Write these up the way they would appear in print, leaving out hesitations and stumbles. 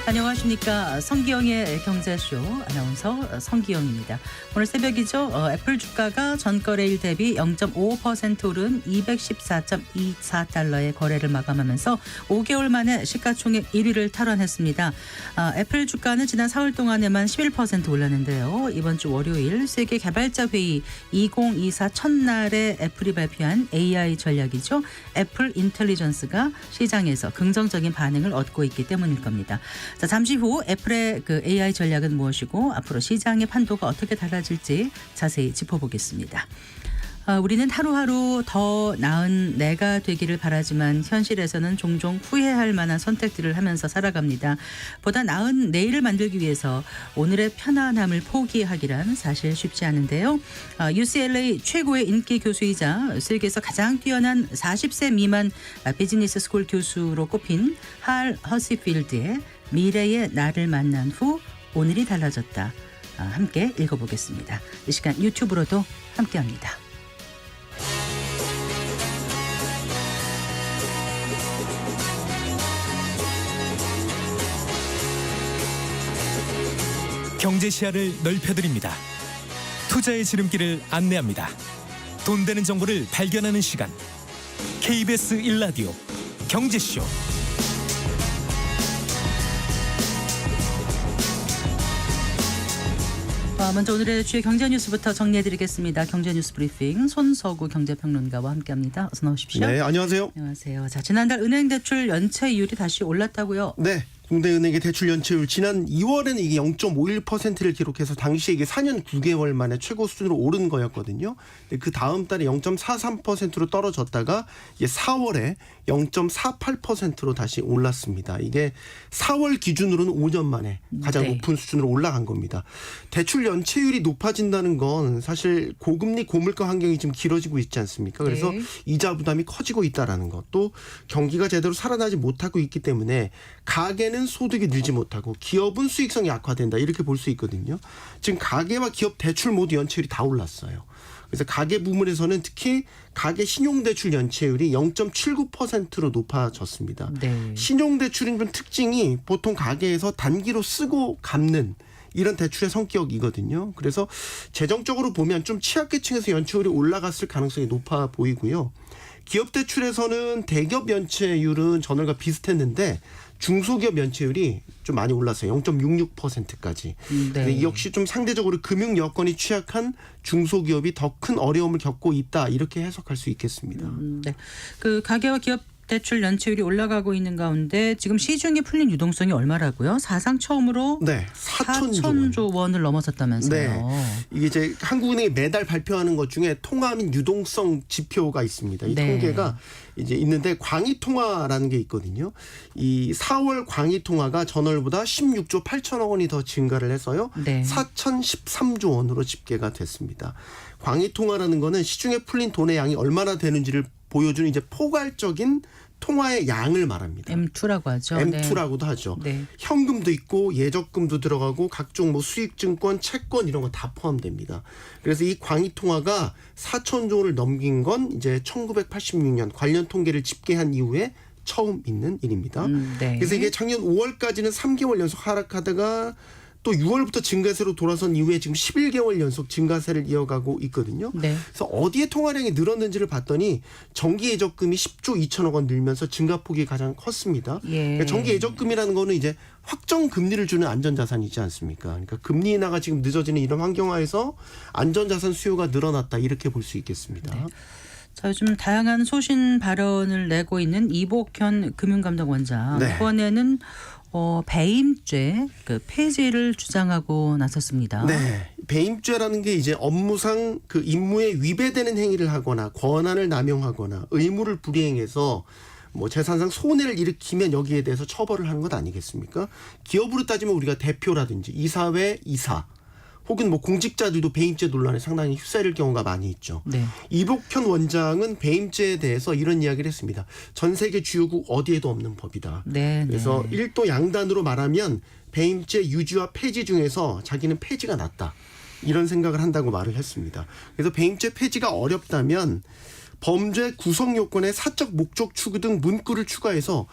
안녕하십니까. 성기영의 경제쇼 아나운서 성기영입니다. 오늘 새벽이죠. 애플 주가가 전거래일 대비 0.55% 오른 214.24달러의 거래를 마감하면서 5개월 만에 시가총액 1위를 탈환했습니다. 애플 주가는 지난 4월 동안에만 11% 올랐는데요. 이번 주 월요일 세계 개발자 회의 2024 첫날에 애플이 발표한 AI 전략이죠. 애플 인텔리전스가 시장에서 긍정적인 반응을 얻고 있기 때문일 겁니다. 자, 잠시 후 애플의 그 AI 전략은 무엇이고 앞으로 시장의 판도가 어떻게 달라질지 자세히 짚어보겠습니다. 우리는 하루하루 더 나은 내가 되기를 바라지만 현실에서는 종종 후회할 만한 선택들을 하면서 살아갑니다. 보다 나은 내일을 만들기 위해서 오늘의 편안함을 포기하기란 사실 쉽지 않은데요. UCLA 최고의 인기 교수이자 세계에서 가장 뛰어난 40세 미만 비즈니스 스쿨 교수로 꼽힌 할 허시필드의 미래의 나를 만난 후 오늘이 달라졌다. 함께 읽어보겠습니다. 이 시간 유튜브로도 함께합니다. 경제 시야를 넓혀드립니다. 투자의 지름길을 안내합니다. 돈 되는 정보를 발견하는 시간. KBS 1라디오 경제쇼. 먼저 오늘의 주요 경제 뉴스부터 정리해드리겠습니다. 경제 뉴스 브리핑 손서구 경제평론가와 함께합니다. 어서 나오십시오. 네, 안녕하세요. 안녕하세요. 자, 지난달 은행 대출 연체율이 다시 올랐다고요? 네. 공대은행의 대출 연체율 지난 2월에는 이게 0.51%를 기록해서 당시에 이게 4년 9개월 만에 최고 수준으로 오른 거였거든요. 그 다음 달에 0.43%로 떨어졌다가 이게 4월에 0.48%로 다시 올랐습니다. 이게 4월 기준으로는 5년 만에 가장 높은 수준으로 올라간 겁니다. 대출 연체율이 높아진다는 건 사실 고금리 고물가 환경이 지금 길어지고 있지 않습니까? 그래서 이자 부담이 커지고 있다라는 것, 또 경기가 제대로 살아나지 못하고 있기 때문에 가계는 소득이 늘지 못하고 기업은 수익성이 악화된다, 이렇게 볼 수 있거든요. 지금 가계와 기업 대출 모두 연체율이 다 올랐어요. 그래서 가계 부문에서는 특히 가계 신용대출 연체율이 0.79%로 높아졌습니다. 네. 신용대출인 좀 특징이 보통 가계에서 단기로 쓰고 갚는 이런 대출의 성격이거든요. 그래서 재정적으로 보면 좀 취약계층에서 연체율이 올라갔을 가능성이 높아 보이고요. 기업 대출에서는 대기업 연체율은 전월과 비슷했는데 중소기업 연체율이 좀 많이 올랐어요. 0.66%까지. 네. 이 역시 좀 상대적으로 금융 여건이 취약한 중소기업이 더 큰 어려움을 겪고 있다, 이렇게 해석할 수 있겠습니다. 네. 그 가계와 기업 대출 연체율이 올라가고 있는 가운데 지금 시중에 풀린 유동성이 얼마라고요? 사상 처음으로 4천조 원을 넘어섰다면서요. 네. 이게 이제 한국은행이 매달 발표하는 것 중에 통화 및 유동성 지표가 있습니다. 이 통계가 이제 있는데 광의통화라는 게 있거든요. 이 4월 광의통화가 전월보다 16조 8천억 원이 더 증가를 해서요. 4,013조 원으로 집계가 됐습니다. 광의통화라는 거는 시중에 풀린 돈의 양이 얼마나 되는지를 보여주는 이제 포괄적인 통화의 양을 말합니다. M2라고 하죠. M2라고도 하죠. 현금도 있고 예적금도 들어가고 각종 뭐 수익증권, 채권 이런 거 다 포함됩니다. 그래서 이 광의통화가 4천조 원을 넘긴 건 이제 1986년 관련 통계를 집계한 이후에 처음 있는 일입니다. 그래서 이게 작년 5월까지는 3개월 연속 하락하다가 또 6월부터 증가세로 돌아선 이후에 지금 11개월 연속 증가세를 이어가고 있거든요. 그래서 어디에 통화량이 늘었는지를 봤더니 정기 예적금이 10조 2천억 원 늘면서 증가폭이 가장 컸습니다. 그러니까 정기 예적금이라는 거는 이제 확정 금리를 주는 안전자산이지 않습니까? 그러니까 금리 인하가 지금 늦어지는 이런 환경하에서 안전자산 수요가 늘어났다, 이렇게 볼 수 있겠습니다. 자, 요즘 다양한 소신 발언을 내고 있는 이복현 금융감독원장. 이번에는 배임죄 그 폐지를 주장하고 나섰습니다. 네, 배임죄라는 게 이제 업무상 그 임무에 위배되는 행위를 하거나 권한을 남용하거나 의무를 불이행해서 뭐 재산상 손해를 일으키면 여기에 대해서 처벌을 하는 것 아니겠습니까? 기업으로 따지면 우리가 대표라든지 이사회 이사, 혹은 뭐 공직자들도 배임죄 논란에 상당히 휩싸일 경우가 많이 있죠. 이복현 원장은 배임죄에 대해서 이런 이야기를 했습니다. 전 세계 주요국 어디에도 없는 법이다. 그래서 일도 양단으로 말하면 배임죄 유지와 폐지 중에서 자기는 폐지가 낫다, 이런 생각을 한다고 말을 했습니다. 그래서 배임죄 폐지가 어렵다면 범죄 구성 요건에 사적 목적 추구 등 문구를 추가해서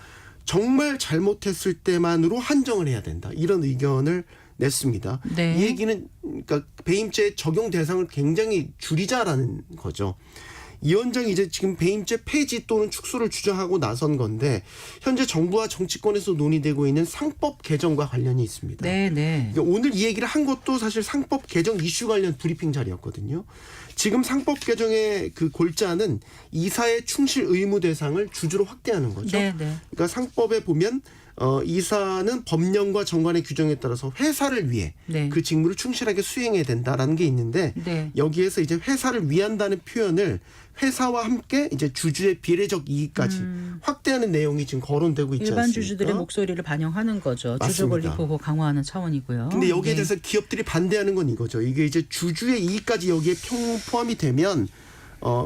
정말 잘못했을 때만으로 한정을 해야 된다. 이런 의견을 냈습니다. 네. 이 얘기는 그러니까 배임죄 적용 대상을 굉장히 줄이자라는 거죠. 이 위원장이 이제 지금 배임죄 폐지 또는 축소를 주장하고 나선 건데 현재 정부와 정치권에서 논의되고 있는 상법 개정과 관련이 있습니다. 네, 네. 그러니까 오늘 이 얘기를 한 것도 사실 상법 개정 이슈 관련 브리핑 자리였거든요. 지금 상법 개정의 그 골자는 이사의 충실 의무 대상을 주주로 확대하는 거죠. 네, 네. 그러니까 상법에 보면 이사는 법령과 정관의 규정에 따라서 회사를 위해 네. 그 직무를 충실하게 수행해야 된다라는 게 있는데 네. 여기에서 이제 회사를 위한다는 표현을 회사와 함께 이제 주주의 비례적 이익까지 확대하는 내용이 지금 거론되고 있지 일반 않습니까? 주주들의 목소리를 반영하는 거죠. 맞습니다. 주주 권리 보호 강화하는 차원이고요. 근데 여기에 네. 대해서 기업들이 반대하는 건 이거죠. 이게 이제 주주의 이익까지 여기에 포함이 되면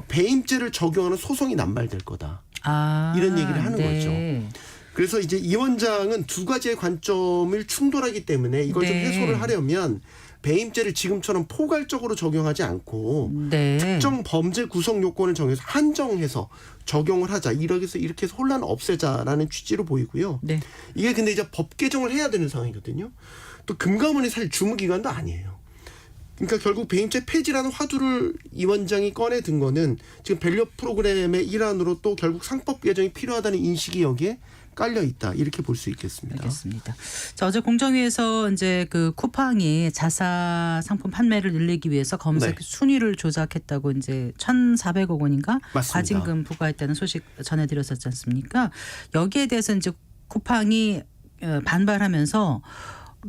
배임죄를 적용하는 소송이 남발될 거다. 아, 이런 얘기를 하는 네. 거죠. 그래서 이제 이 원장은 두 가지의 관점을 충돌하기 때문에 이걸 좀 네. 해소를 하려면 배임죄를 지금처럼 포괄적으로 적용하지 않고 네. 특정 범죄 구성 요건을 정해서 한정해서 적용을 하자. 이렇게 해서 혼란을 없애자라는 취지로 보이고요. 네. 이게 근데 이제 법 개정을 해야 되는 상황이거든요. 또 금감원이 사실 주무기관도 아니에요. 그러니까 결국 배임죄 폐지라는 화두를 이 원장이 꺼내 든 거는 지금 밸류 프로그램의 일환으로 또 결국 상법 개정이 필요하다는 인식이 여기에 깔려 있다. 이렇게 볼 수 있겠습니다. 알겠습니다. 자, 어제 공정위에서 이제 그 쿠팡이 자사 상품 판매를 늘리기 위해서 검색 네. 순위를 조작했다고 이제 1,400억 원인가 맞습니다. 과징금 부과했다는 소식 전해드렸었지 않습니까? 여기에 대해서 이제 쿠팡이 반발하면서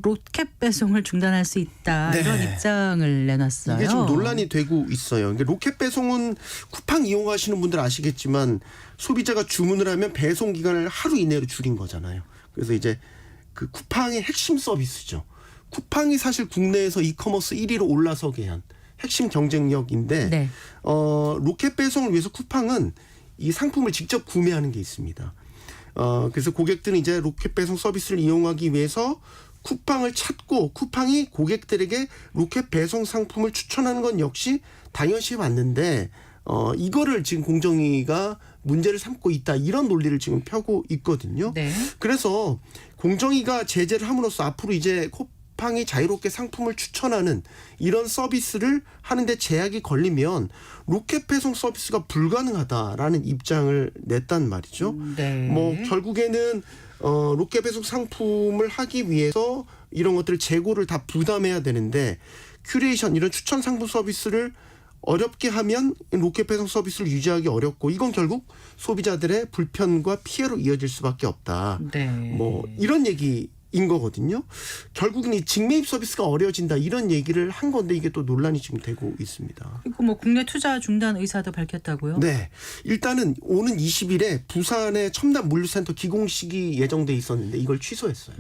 로켓 배송을 중단할 수 있다 네. 이런 입장을 내놨어요. 이게 지금 논란이 되고 있어요. 그러니까 로켓 배송은 쿠팡 이용하시는 분들 아시겠지만 소비자가 주문을 하면 배송 기간을 하루 이내로 줄인 거잖아요. 그래서 이제 그 쿠팡의 핵심 서비스죠. 쿠팡이 사실 국내에서 이커머스 1위로 올라서게 한 핵심 경쟁력인데 네. 로켓 배송을 위해서 쿠팡은 이 상품을 직접 구매하는 게 있습니다. 그래서 고객들은 이제 로켓 배송 서비스를 이용하기 위해서 쿠팡을 찾고 쿠팡이 고객들에게 로켓 배송 상품을 추천하는 건 역시 당연시 맞는데 이거를 지금 공정위가 문제를 삼고 있다. 이런 논리를 지금 펴고 있거든요. 네. 그래서 공정위가 제재를 함으로써 앞으로 이제 쿠팡이 자유롭게 상품을 추천하는 이런 서비스를 하는데 제약이 걸리면 로켓 배송 서비스가 불가능하다라는 입장을 냈단 말이죠. 네. 뭐 결국에는 로켓 배송 상품을 하기 위해서 이런 것들을 재고를 다 부담해야 되는데 큐레이션 이런 추천 상품 서비스를 어렵게 하면 로켓 배송 서비스를 유지하기 어렵고 이건 결국 소비자들의 불편과 피해로 이어질 수밖에 없다. 네. 뭐 이런 얘기인 거거든요. 결국은 이 직매입 서비스가 어려워진다 이런 얘기를 한 건데 이게 또 논란이 지금 되고 있습니다. 그리고 뭐 국내 투자 중단 의사도 밝혔다고요? 네. 일단은 오는 20일에 부산의 첨단 물류센터 기공식이 예정돼 있었는데 이걸 취소했어요.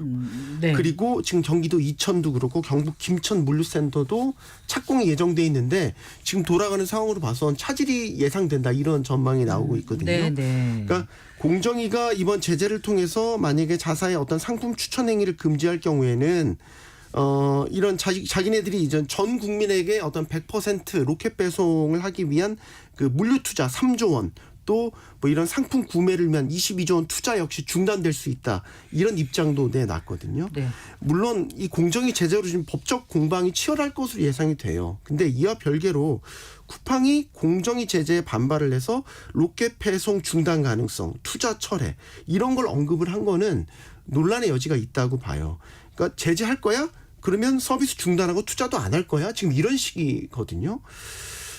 네. 그리고 지금 경기도 이천도 그렇고 경북 김천 물류센터도 착공이 예정돼 있는데 지금 돌아가는 상황으로 봐선 차질이 예상된다 이런 전망이 나오고 있거든요. 네, 네. 그러니까 공정위가 이번 제재를 통해서 만약에 자사의 어떤 상품 추천 행위를 금지할 경우에는 이런 자기네들이 이전 전 국민에게 어떤 100% 로켓 배송을 하기 위한 그 물류 투자 3조 원 또 뭐 이런 상품 구매를 위한 22조 원 투자 역시 중단될 수 있다. 이런 입장도 내놨거든요. 네. 물론 이 공정위 제재로 지금 법적 공방이 치열할 것으로 예상이 돼요. 근데 이와 별개로 쿠팡이 공정위 제재에 반발을 해서 로켓 배송 중단 가능성, 투자 철회 이런 걸 언급을 한 거는 논란의 여지가 있다고 봐요. 그러니까 제재할 거야? 그러면 서비스 중단하고 투자도 안 할 거야? 지금 이런 식이거든요.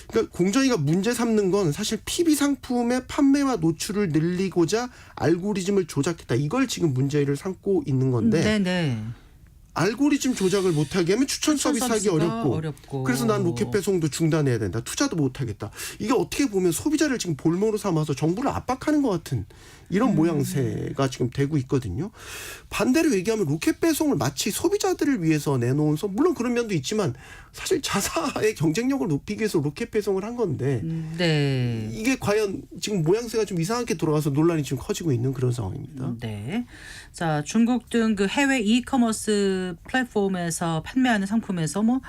그러니까 공정위가 문제 삼는 건 사실 PB 상품의 판매와 노출을 늘리고자 알고리즘을 조작했다. 이걸 지금 문제를 삼고 있는 건데 네네. 알고리즘 조작을 못하게 하면 추천 서비스 하기 어렵고 그래서 난 로켓 배송도 중단해야 된다. 투자도 못하겠다. 이게 어떻게 보면 소비자를 지금 볼모로 삼아서 정부를 압박하는 것 같은 이런 모양새가 지금 되고 있거든요. 반대로 얘기하면 로켓 배송을 마치 소비자들을 위해서 내놓은 물론 그런 면도 있지만 사실 자사의 경쟁력을 높이기 위해서 로켓 배송을 한 건데 네. 이게 과연 지금 모양새가 좀 이상하게 돌아가서 논란이 지금 커지고 있는 그런 상황입니다. 네. 자, 중국 등 그 해외 이커머스 플랫폼에서 판매하는 상품에서 뭐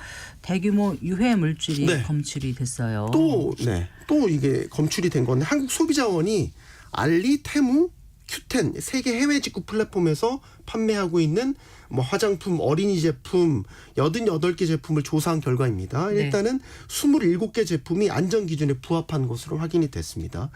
대규모 유해 물질이 네. 검출이 됐어요. 또 이게 검출이 된 건데 한국 소비자원이 알리, 테무, Q10 세계 해외 직구 플랫폼에서 판매하고 있는 뭐 화장품, 어린이 제품 88개 제품을 조사한 결과입니다. 네. 일단은 27개 제품이 안전 기준에 부합한 것으로 확인이 됐습니다.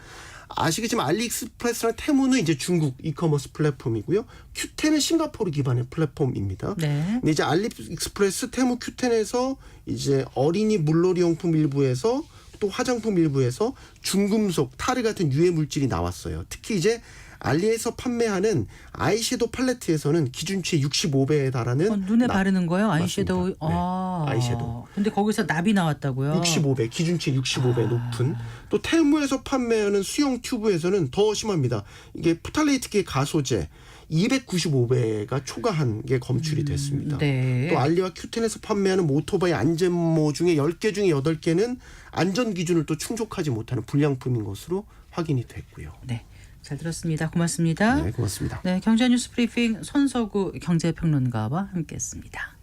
아시겠지만 알리익스프레스랑 테무는 이제 중국 이커머스 플랫폼이고요. Q10은 싱가포르 기반의 플랫폼입니다. 네. 근데 이제 알리익스프레스, 테무, Q10에서 이제 어린이 물놀이 용품 일부에서 또 화장품 일부에서 중금속, 타르 같은 유해 물질이 나왔어요. 특히 이제 알리에서 판매하는 아이섀도우 팔레트에서는 기준치의 65배에 달하는 눈에 바르는 거요? 아이섀도우. 맞습니다. 네. 아이섀도우. 근데 거기서 납이 나왔다고요? 65배, 기준치 65배 높은. 또 테무에서 판매하는 수영 튜브에서는 더 심합니다. 이게 프탈레이트계 가소제 295배가 초과한 게 검출이 됐습니다. 네. 또 알리와 Q10에서 판매하는 오토바이 안전모 중에 10개 중에 8개는 안전 기준을 또 충족하지 못하는 불량품인 것으로 확인이 됐고요. 네. 잘 들었습니다. 고맙습니다. 네, 고맙습니다. 네, 경제뉴스 브리핑 손서구 경제평론가와 함께했습니다.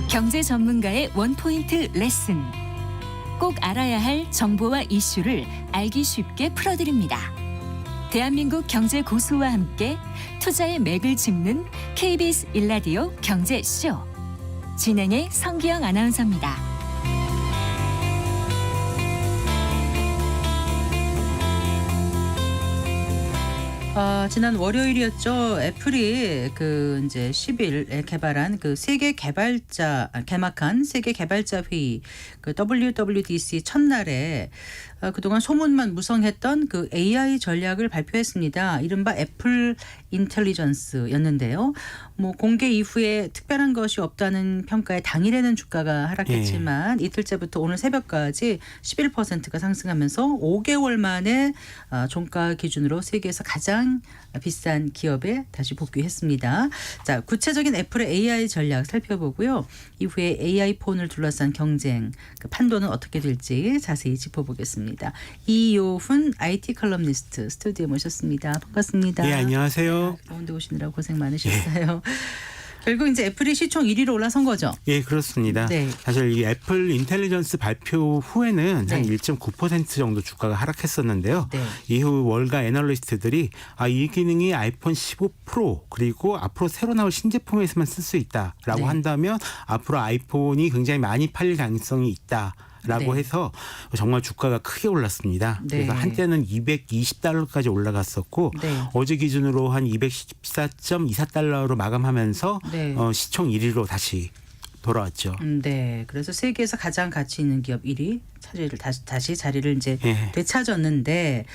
경제 전문가의 원포인트 레슨. 꼭 알아야 할 정보와 이슈를 알기 쉽게 풀어드립니다. 대한민국 경제 고수와 함께 투자의 맥을 짚는 KBS 일라디오 경제쇼. 진행의 성기영 아나운서입니다. 지난 월요일이었죠. 애플이 그 이제 10일에 개발한 그 개막한 세계 개발자 회의 그 WWDC 첫날에 그동안 소문만 무성했던 그 AI 전략을 발표했습니다. 이른바 애플 인텔리전스였는데요. 뭐 공개 이후에 특별한 것이 없다는 평가에 당일에는 주가가 하락했지만 이틀째부터 오늘 새벽까지 11%가 상승하면서 5개월 만에 종가 기준으로 세계에서 가장 비싼 기업에 다시 복귀했습니다. 자, 구체적인 애플의 AI 전략 살펴보고요. 이후에 AI 폰을 둘러싼 경쟁, 그 판도는 어떻게 될지 자세히 짚어보겠습니다. 이요훈 IT 컬럼니스트 스튜디오에 모셨습니다. 반갑습니다. 예, 안녕하세요. 더운데 오시느라 고생 많으셨어요. 결국 이제 애플이 시총 1위로 올라선 거죠. 예, 그렇습니다. 네. 사실 이 애플 인텔리전스 발표 후에는 네. 한 1.9% 정도 주가가 하락했었는데요. 네. 이후 월가 애널리스트들이 이 기능이 아이폰 15 프로 그리고 앞으로 새로 나올 신제품에서만 쓸 수 있다라고 네. 한다면 앞으로 아이폰이 굉장히 많이 팔릴 가능성이 있다. 라고 네. 해서 정말 주가가 크게 올랐습니다. 네. 그래서 한때는 $220까지 올라갔었고 네. 어제 기준으로 한 214.24달러로 마감하면서 네. 시총 1위로 다시 돌아왔죠. 네. 그래서 세계에서 가장 가치 있는 기업 1위 차지를 다시 자리를 이제 예. 되찾았는데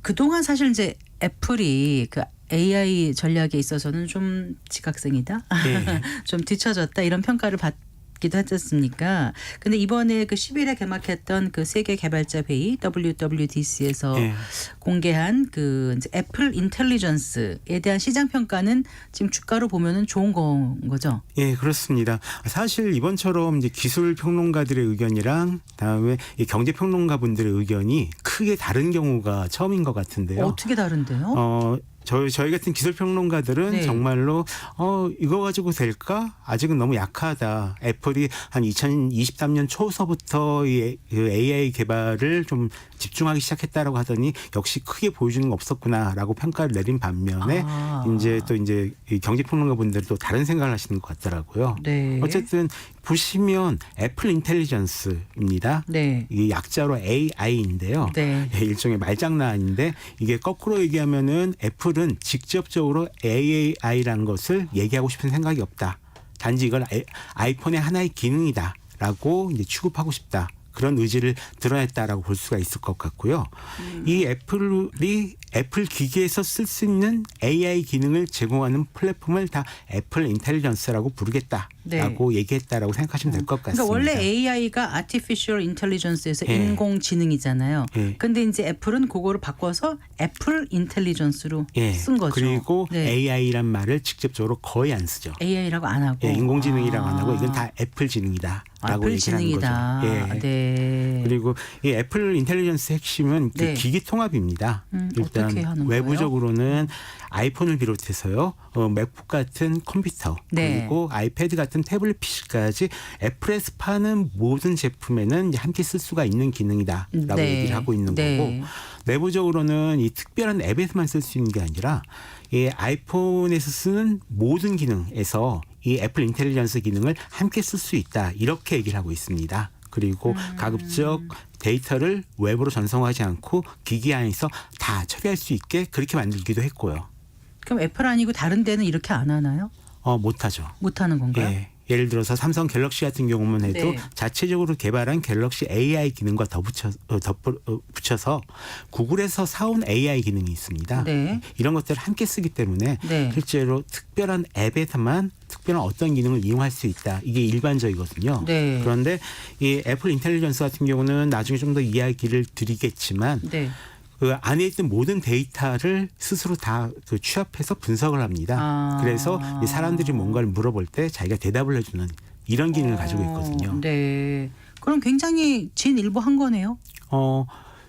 그동안 사실 이제 애플이 그 AI 전략에 있어서는 좀 지각생이다. 예. 좀 뒤처졌다 이런 평가를 받기도 했지 않습니까? 근데 이번에 그 10일에 개막했던 그 세계 개발자 회의 WWDC에서 예. 공개한 그 이제 애플 인텔리전스에 대한 시장 평가는 지금 주가로 보면은 좋은 건 거죠. 예, 그렇습니다. 사실 이번처럼 이제 기술 평론가들의 의견이랑 그다음에 이 경제 평론가 분들의 의견이 크게 다른 경우가 처음인 것 같은데요. 어떻게 다른데요? 저희 같은 기술 평론가들은 네. 정말로 이거 가지고 될까? 아직은 너무 약하다. 애플이 한 2023년 초서부터 이 AI 개발을 좀 집중하기 시작했다라고 하더니 역시 크게 보여주는 거 없었구나라고 평가를 내린 반면에 이제 이 경제 평론가 분들도 다른 생각을 하시는 것 같더라고요. 네. 어쨌든 보시면 애플 인텔리전스입니다. 네. 이게 약자로 AI인데요. 네. 일종의 말장난인데 이게 거꾸로 얘기하면은 애플은 직접적으로 AI라는 것을 얘기하고 싶은 생각이 없다. 단지 이걸 아이폰의 하나의 기능이다라고 이제 취급하고 싶다. 그런 의지를 드러냈다라고 볼 수가 있을 것 같고요. 이 애플이 애플 기기에서 쓸 수 있는 AI 기능을 제공하는 플랫폼을 다 애플 인텔리전스라고 부르겠다라고 얘기했다라고 생각하시면 될 것 같습니다. 그러니까 원래 AI가 Artificial Intelligence에서 예. 인공지능이잖아요. 예. 근데 이제 애플은 그거를 바꿔서 애플 인텔리전스로 예. 쓴 거죠. 그리고 네. AI란 말을 직접적으로 거의 안 쓰죠. AI라고 안 하고. 예, 인공지능이라고 안 하고 이건 다 애플 지능이다. 라고 애플 얘기를 하는 지능이다. 거죠. 예. 네. 그리고 이 애플 인텔리전스 핵심은 그 네. 기기 통합입니다. 어떻게 일단 하는 외부적으로는 아이폰을 비롯해서요, 맥북 같은 컴퓨터 네. 그리고 아이패드 같은 태블릿 PC까지 애플에서 파는 모든 제품에는 이제 함께 쓸 수가 있는 기능이다라고 네. 얘기를 하고 있는 네. 거고, 내부적으로는 이 특별한 앱에서만 쓸 수 있는 게 아니라 이 아이폰에서 쓰는 모든 기능에서 이 애플 인텔리전스 기능을 함께 쓸 수 있다, 이렇게 얘기를 하고 있습니다. 그리고 가급적 데이터를 외부로 전송하지 않고 기기 안에서 다 처리할 수 있게 그렇게 만들기도 했고요. 그럼 애플 아니고 다른 데는 이렇게 안 하나요? 못하죠. 못하는 건가요? 예. 예를 들어서 삼성 갤럭시 같은 경우만 해도 네. 자체적으로 개발한 갤럭시 AI 기능과 붙여서 구글에서 사온 AI 기능이 있습니다. 네. 이런 것들을 함께 쓰기 때문에 네. 실제로 특별한 앱에서만 특별한 어떤 기능을 이용할 수 있다. 이게 일반적이거든요. 네. 그런데 이 애플 인텔리전스 같은 경우는 나중에 좀 더 이야기를 드리겠지만 네. 그 안에 있던 모든 데이터를 스스로 다 그 취합해서 분석을 합니다. 아. 그래서 이 사람들이 뭔가를 물어볼 때 자기가 대답을 해주는 이런 기능을 가지고 있거든요. 네. 그럼 굉장히 진일보한 거네요.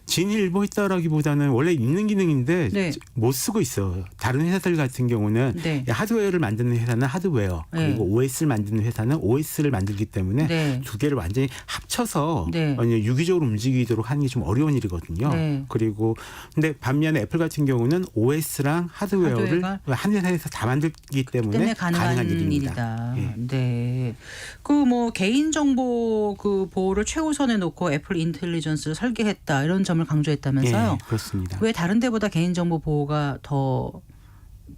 진일보했다라기보다는 원래 있는 기능인데 네. 못 쓰고 있어요. 다른 회사들 같은 경우는 네. 하드웨어를 만드는 회사는 하드웨어, 네. 그리고 OS를 만드는 회사는 OS를 만들기 때문에 네. 두 개를 완전히 합쳐서 네. 유기적으로 움직이도록 하는 게 좀 어려운 일이거든요. 네. 그리고 근데 반면에 애플 같은 경우는 OS랑 하드웨어를 하드웨어가 한 회사에서 다 만들기 때문에 가능한 일입니다. 일이다. 예. 네. 그 뭐 개인정보 그 보호를 최우선에 놓고 애플 인텔리전스를 설계했다, 이런 점을 강조했다면서요. 예, 그렇습니다. 왜 다른 데보다 개인정보 보호가 더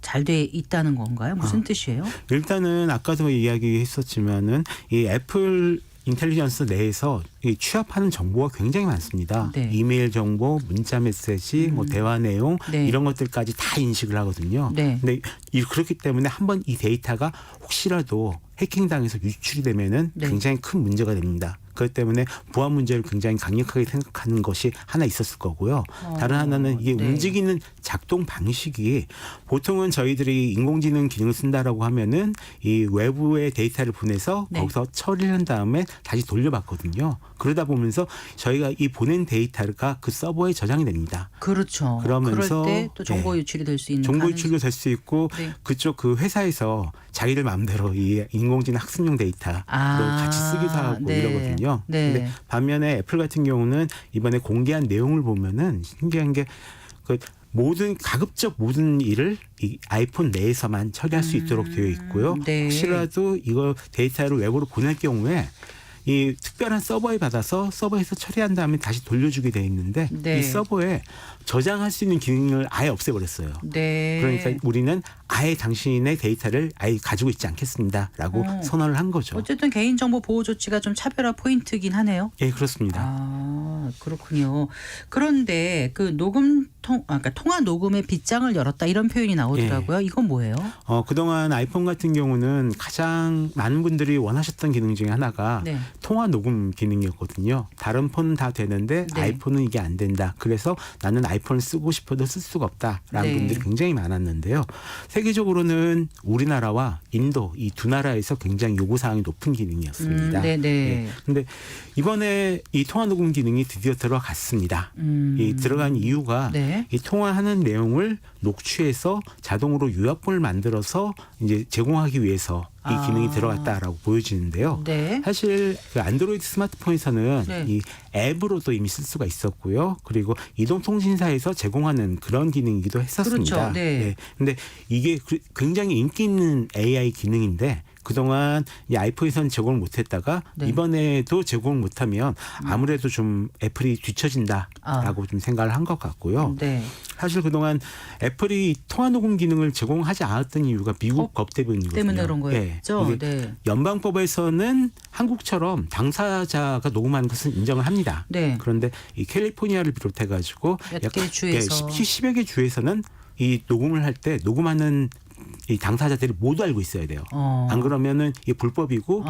잘 돼 있다는 건가요? 무슨 뜻이에요? 일단은 아까도 이야기했었지만은 이 애플 인텔리전스 내에서 이 취합하는 정보가 굉장히 많습니다. 네. 이메일 정보, 문자 메시지, 뭐 대화 내용 네. 이런 것들까지 다 인식을 하거든요. 네. 근데 그렇기 때문에 한번 이 데이터가 혹시라도 해킹당해서 유출이 되면은 네. 굉장히 큰 문제가 됩니다. 그렇기 때문에 보안 문제를 굉장히 강력하게 생각하는 것이 하나 있었을 거고요. 다른 하나는 이게 네. 움직이는 작동 방식이 보통은 저희들이 인공지능 기능을 쓴다라고 하면은 이 외부의 데이터를 보내서 네. 거기서 처리를 한 다음에 다시 돌려받거든요. 그러다 보면서 저희가 이 보낸 데이터가 그 서버에 저장이 됩니다. 그렇죠. 그러면서 그럴 때 또 정보 네. 유출이 될 수 있는 정보 유출도 될 수 있고 네. 그쪽 그 회사에서 자기들 마음대로 이 인공지능 학습용 데이터로 같이 쓰기도 하고 네. 이러거든요. 네. 근데 반면에 애플 같은 경우는 이번에 공개한 내용을 보면은 신기한 게 그 모든 가급적 모든 일을 이 아이폰 내에서만 처리할 수 있도록 되어 있고요. 네. 혹시라도 이거 데이터를 외부로 보낼 경우에 이 특별한 서버에 받아서 서버에서 처리한 다음에 다시 돌려주게 돼 있는데 네. 이 서버에 저장할 수 있는 기능을 아예 없애버렸어요. 네. 그러니까 우리는 아예 당신의 데이터를 아예 가지고 있지 않겠습니다라고 선언을 한 거죠. 어쨌든 개인정보 보호 조치가 좀 차별화 포인트긴 하네요. 예, 그렇습니다. 아, 그렇군요. 그런데 그 그러니까 통화 녹음의 빗장을 열었다, 이런 표현이 나오더라고요. 이건 뭐예요? 그동안 아이폰 같은 경우는 가장 많은 분들이 원하셨던 기능 중에 하나가 네. 통화 녹음 기능이었거든요. 다른 폰은 다 되는데 네. 아이폰은 이게 안 된다. 그래서 나는 아이폰을 쓰고 싶어도 쓸 수가 없다라는 네. 분들이 굉장히 많았는데요. 세계적으로는 우리나라와 인도 이 두 나라에서 굉장히 요구사항이 높은 기능이었습니다. 네네. 그런데 이번에 이 통화 녹음 기능이 드디어 들어갔습니다. 이 들어간 이유가 네. 이 통화하는 내용을 녹취해서 자동으로 요약본을 만들어서 이제 제공하기 위해서 이 기능이 들어갔다라고 보여지는데요. 네. 사실 그 안드로이드 스마트폰에서는 네. 이 앱으로도 이미 쓸 수가 있었고요. 그리고 이동통신사에서 제공하는 그런 기능이기도 했었습니다. 그렇죠. 네. 근데 이게 굉장히 인기 있는 AI 기능인데 그동안 이 아이폰에서는 제공을 못했다가 네. 이번에도 제공을 못하면 아무래도 좀 애플이 뒤처진다라고 좀 생각을 한 것 같고요. 네. 사실 그동안 애플이 통화 녹음 기능을 제공하지 않았던 이유가 미국 법 때문이거든요. 때문에 그런 거였죠. 이게 네. 연방법에서는 한국처럼 당사자가 녹음하는 것은 인정을 합니다. 네. 그런데 이 캘리포니아를 비롯해가지고 몇 개 주에서 10여 개 주에서는 이 녹음을 할 때 녹음하는 이 당사자들이 모두 알고 있어야 돼요. 안 그러면은 이게 불법이고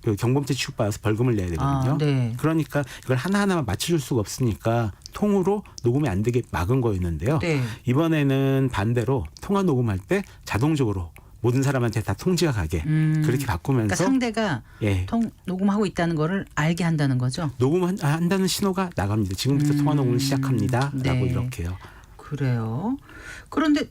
그 경범죄 취급받아서 벌금을 내야 되거든요. 네. 그러니까 이걸 하나하나만 맞춰줄 수가 없으니까 통으로 녹음이 안 되게 막은 거였는데요. 네. 이번에는 반대로 통화 녹음할 때 자동적으로 모든 사람한테 다 통지가 가게 그렇게 바꾸면서 그러니까 상대가 예. 녹음하고 있다는 거를 알게 한다는 거죠. 녹음한다는 신호가 나갑니다. 지금부터 통화 녹음을 시작합니다라고 네. 이렇게요. 그래요. 그런데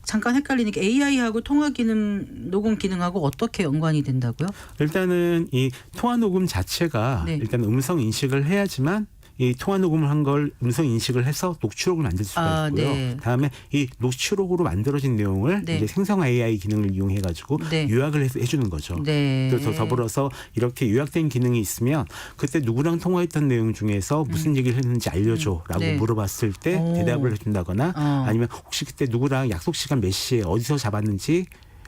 잠깐 헷갈리니까 AI하고 통화 기능, 녹음 기능하고 어떻게 연관이 된다고요? 일단은 이 통화 녹음 자체가 네. 일단 음성 인식을 해야지만 이 통화 녹음을 한 걸 음성 인식을 해서 녹취록을 만들 수가 있고요. 네. 다음에 이 녹취록으로 만들어진 내용을 네. 이제 생성 AI 기능을 이용해 가지고 네. 요약을 해주는 거죠. 네. 또 더불어서 이렇게 요약된 기능이 있으면 그때 누구랑 통화했던 내용 중에서 무슨 얘기를 했는지 알려줘라고 네. 물어봤을 때 오. 대답을 해준다거나 아니면 혹시 그때 누구랑 약속 시간 몇 시에 어디서 잡았는지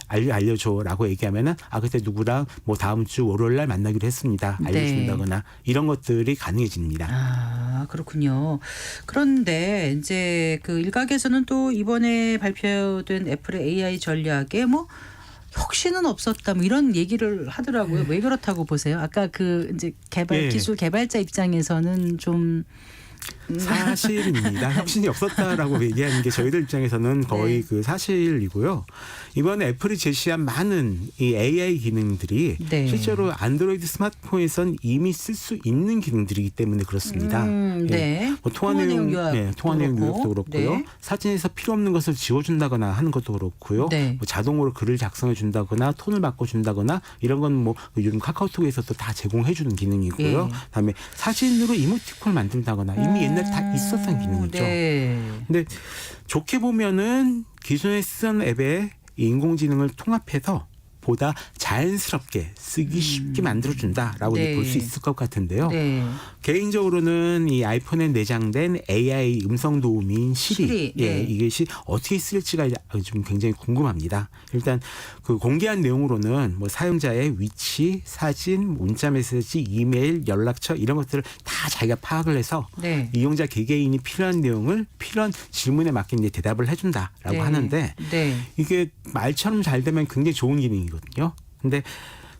알려줘라고 얘기하면은 그때 누구랑 뭐 다음 주 월요일 날 만나기로 했습니다. 알려준다거나 이런 것들이 가능해집니다. 그렇군요. 그런데 이제 그 일각에서는 또 이번에 발표된 애플의 AI 전략에 뭐 혁신은 없었다 뭐 이런 얘기를 하더라고요. 왜 그렇다고 보세요? 아까 그 이제 예. 기술 개발자 입장에서는 좀 사실입니다. 혁신이 없었다라고 얘기하는 게 저희들 입장에서는 거의 네. 그 사실이고요. 이번에 애플이 제시한 많은 이 AI 기능들이 네. 실제로 안드로이드 스마트폰에선 이미 쓸 수 있는 기능들이기 때문에 그렇습니다. 네. 뭐 통화 내용 요약도 통화 내용 그렇고. 요약도 그렇고요. 네. 사진에서 필요 없는 것을 지워준다거나 하는 것도 그렇고요. 네. 뭐 자동으로 글을 작성해 준다거나 톤을 바꿔준다거나 이런 건 뭐 요즘 카카오톡에서도 다 제공해 주는 기능이고요. 예. 그다음에 사진으로 이모티콘을 만든다거나 이미 옛날에 다 있었던 기능이죠. 네. 근데 좋게 보면은 기존에 쓰던 앱에 이 인공지능을 통합해서 보다 자연스럽게 쓰기 쉽게 만들어준다라고 네. 볼 수 있을 것 같은데요. 네. 개인적으로는 이 아이폰에 내장된 AI 음성 도우미인 시리, 네. 이것이 어떻게 쓸지가 좀 굉장히 궁금합니다. 일단 그 공개한 내용으로는 뭐 사용자의 위치, 사진, 문자 메시지, 이메일, 연락처 이런 것들을 다 자기가 파악을 해서 네. 이용자 개개인이 필요한 내용을 필요한 질문에 맞게 이제 대답을 해준다라고 네. 하는데 네. 이게 말처럼 잘 되면 굉장히 좋은 기능이거든요. 근데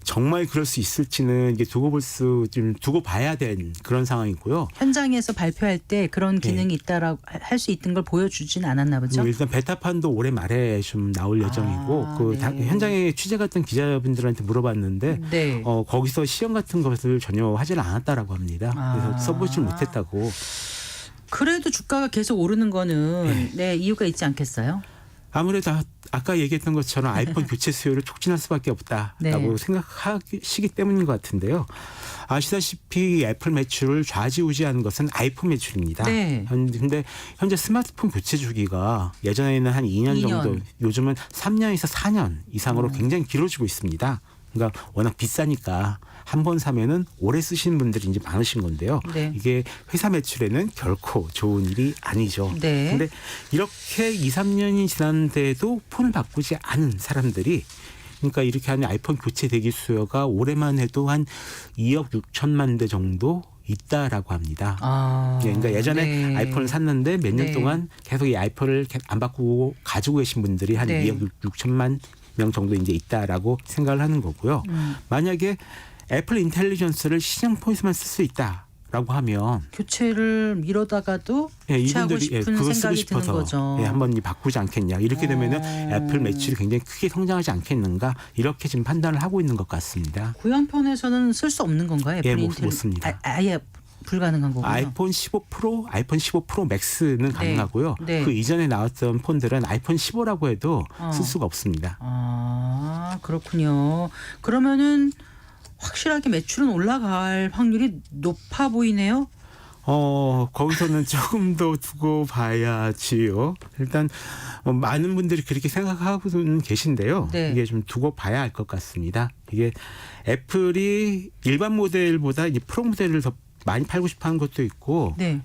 정말 그럴 수 있을지는 이게 좀 두고 봐야 된 그런 상황이고요. 현장에서 발표할 때 그런 기능이 있다라고 할 수 있던 걸 보여주진 않았나 보죠. 일단 베타판도 올해 말에 좀 나올 예정이고 네. 현장에 취재 갔던 기자분들한테 물어봤는데 네. 거기서 시험 같은 것을 전혀 하질 않았다라고 합니다. 그래서 써보질 못했다고. 그래도 주가가 계속 오르는 거는 네, 이유가 있지 않겠어요? 아무래도 아까 얘기했던 것처럼 아이폰 교체 수요를 촉진할 수밖에 없다라고 네. 생각하시기 때문인 것 같은데요. 아시다시피 애플 매출을 좌지우지하는 것은 아이폰 매출입니다. 네. 근데 현재 스마트폰 교체 주기가 예전에는 한 2년 정도, 2년. 요즘은 3년에서 4년 이상으로 굉장히 길어지고 있습니다. 그러니까 워낙 비싸니까 한 번 사면은 오래 쓰시는 분들이 이제 많으신 건데요. 네. 이게 회사 매출에는 결코 좋은 일이 아니죠. 네. 근데 이렇게 2, 3년이 지났는데도 폰을 바꾸지 않은 사람들이 그러니까 이렇게 하는 아이폰 교체 대기 수요가 올해만 해도 한 2억 6천만 대 정도 있다라고 합니다. 그러니까 예전에 네. 아이폰을 샀는데 몇 년 네. 동안 계속 이 아이폰을 안 바꾸고 가지고 계신 분들이 한 네. 2억 6천만 명 정도 이제 있다라고 생각을 하는 거고요. 만약에 애플 인텔리전스를 시장포에서만 쓸 수 있다라고 하면 교체를 미뤄다가도 교체하고 이분들이 싶은 그걸 쓰고 생각이 드는 싶어서 거죠. 한번 바꾸지 않겠냐. 이렇게 되면은 애플 매출이 굉장히 크게 성장하지 않겠는가. 이렇게 지금 판단을 하고 있는 것 같습니다. 구형폰에서는 쓸 수 없는 건가요? 애플 못 씁니다. 아예 불가능한 거군요. 아이폰 15 프로, 아이폰 15 프로 맥스는 가능하고요. 네. 그 이전에 나왔던 폰들은 아이폰 15라고 해도 쓸 수가 없습니다. 그렇군요. 그러면은 확실하게 매출은 올라갈 확률이 높아 보이네요. 거기서는 조금 더 두고 봐야지요. 일단 많은 분들이 그렇게 생각하고는 계신데요. 네. 이게 좀 두고 봐야 할 것 같습니다. 이게 애플이 일반 모델보다 이 프로 모델을 더 많이 팔고 싶어하는 것도 있고, 네.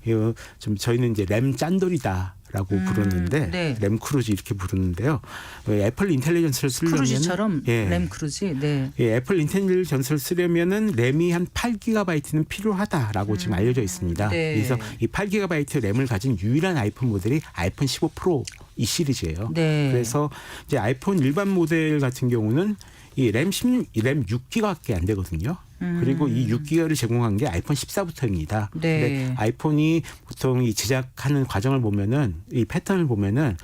좀 저희는 이제 램 짠돌이다. 라고 부르는데 네. 램 크루즈 이렇게 부르는데요. 애플 인텔리전스를 쓰려면 크루즈처럼 램 크루즈. 네. 애플 인텔리전스를 쓰려면은 램이 한 8GB는 필요하다라고 지금 알려져 있습니다. 네. 그래서 이 8GB 램을 가진 유일한 아이폰 모델이 아이폰 15 프로 이 시리즈예요. 네. 그래서 이제 아이폰 일반 모델 같은 경우는 이 램 6GB밖에 안 되거든요. 그리고 이 6기가를 제공한 게 아이폰 14부터입니다. 네. 근데 아이폰이 보통 이 제작하는 과정을 보면은 이 패턴을 보면은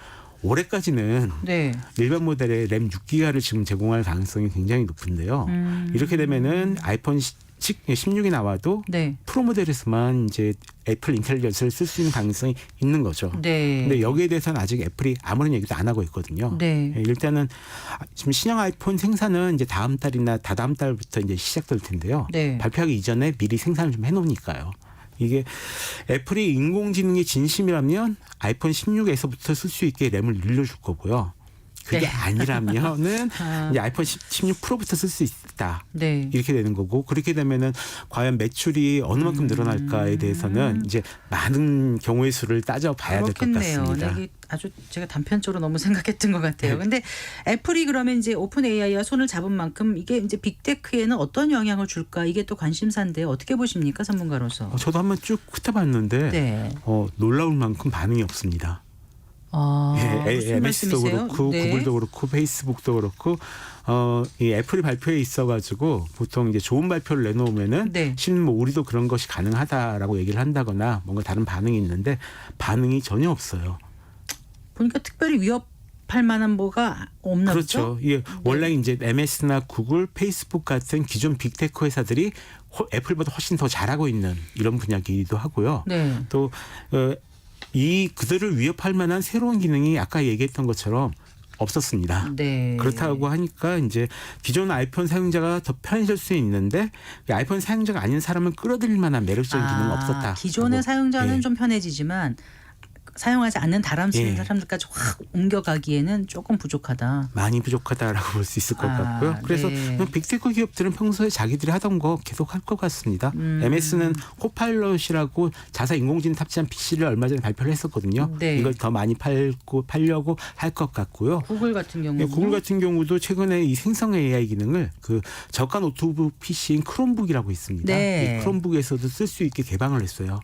올해까지는 네. 일반 모델의 램 6기가를 지금 제공할 가능성이 굉장히 높은데요. 이렇게 되면은 아이폰 16이 나와도 네. 프로 모델에서만 이제 애플 인텔리전스를 쓸 수 있는 가능성이 있는 거죠. 네. 근데 여기에 대해서는 아직 애플이 아무런 얘기도 안 하고 있거든요. 네. 일단은 지금 신형 아이폰 생산은 이제 다음 달이나 다다음 달부터 이제 시작될 텐데요. 네. 발표하기 이전에 미리 생산을 좀 해놓으니까요. 이게 애플이 인공지능의 진심이라면 아이폰 16에서부터 쓸 수 있게 램을 늘려줄 거고요. 그게 네. 아니라면은 이제 아이폰 16 프로부터 쓸 수 있다. 네. 이렇게 되는 거고 그렇게 되면은 과연 매출이 어느 만큼 늘어날까에 대해서는 이제 많은 경우의 수를 따져봐야 될 것 그렇겠네요. 같습니다. 네, 이게 아주 제가 단편적으로 너무 생각했던 것 같아요. 네. 근데 애플이 그러면 이제 오픈 AI와 손을 잡은 만큼 이게 이제 빅테크에는 어떤 영향을 줄까 이게 또 관심사인데 어떻게 보십니까 전문가로서? 저도 한번 쭉 훑어봤는데 네. 놀라울 만큼 반응이 없습니다. 무슨 MS도 말씀이세요? 그렇고 네. 구글도 그렇고 페이스북도 그렇고 이 애플이 발표에 있어가지고 보통 이제 좋은 발표를 내놓으면은 네. 실은 뭐 우리도 그런 것이 가능하다라고 얘기를 한다거나 뭔가 다른 반응이 있는데 반응이 전혀 없어요. 보니까 특별히 위협할 만한 뭐가 없나 보죠? 그렇죠. 예, 원래 이제 MS나 구글, 페이스북 같은 기존 빅테크 회사들이 애플보다 훨씬 더 잘하고 있는 이런 분야이기도 하고요. 네. 또 이 그들을 위협할 만한 새로운 기능이 아까 얘기했던 것처럼 없었습니다. 네. 그렇다고 하니까 이제 기존 아이폰 사용자가 더 편해질 수 있는데 아이폰 사용자가 아닌 사람을 끌어들일 만한 매력적인 기능은 없었다. 기존의 사용자는 예. 좀 편해지지만 사용하지 않는 다람 쓰는 예. 사람들까지 확 옮겨가기에는 조금 부족하다. 많이 부족하다라고 볼 수 있을 것 같고요. 그래서 네. 빅테크 기업들은 평소에 자기들이 하던 거 계속 할 것 같습니다. MS는 코파일럿이라고 자사 인공지능 탑재한 PC를 얼마 전에 발표를 했었거든요. 네. 이걸 더 많이 팔려고 할 것 같고요. 구글 같은 경우는 예, 구글 같은 경우도 최근에 이 생성 AI 기능을 그 저가 노트북 PC인 크롬북이라고 있습니다. 네. 이 크롬북에서도 쓸 수 있게 개방을 했어요.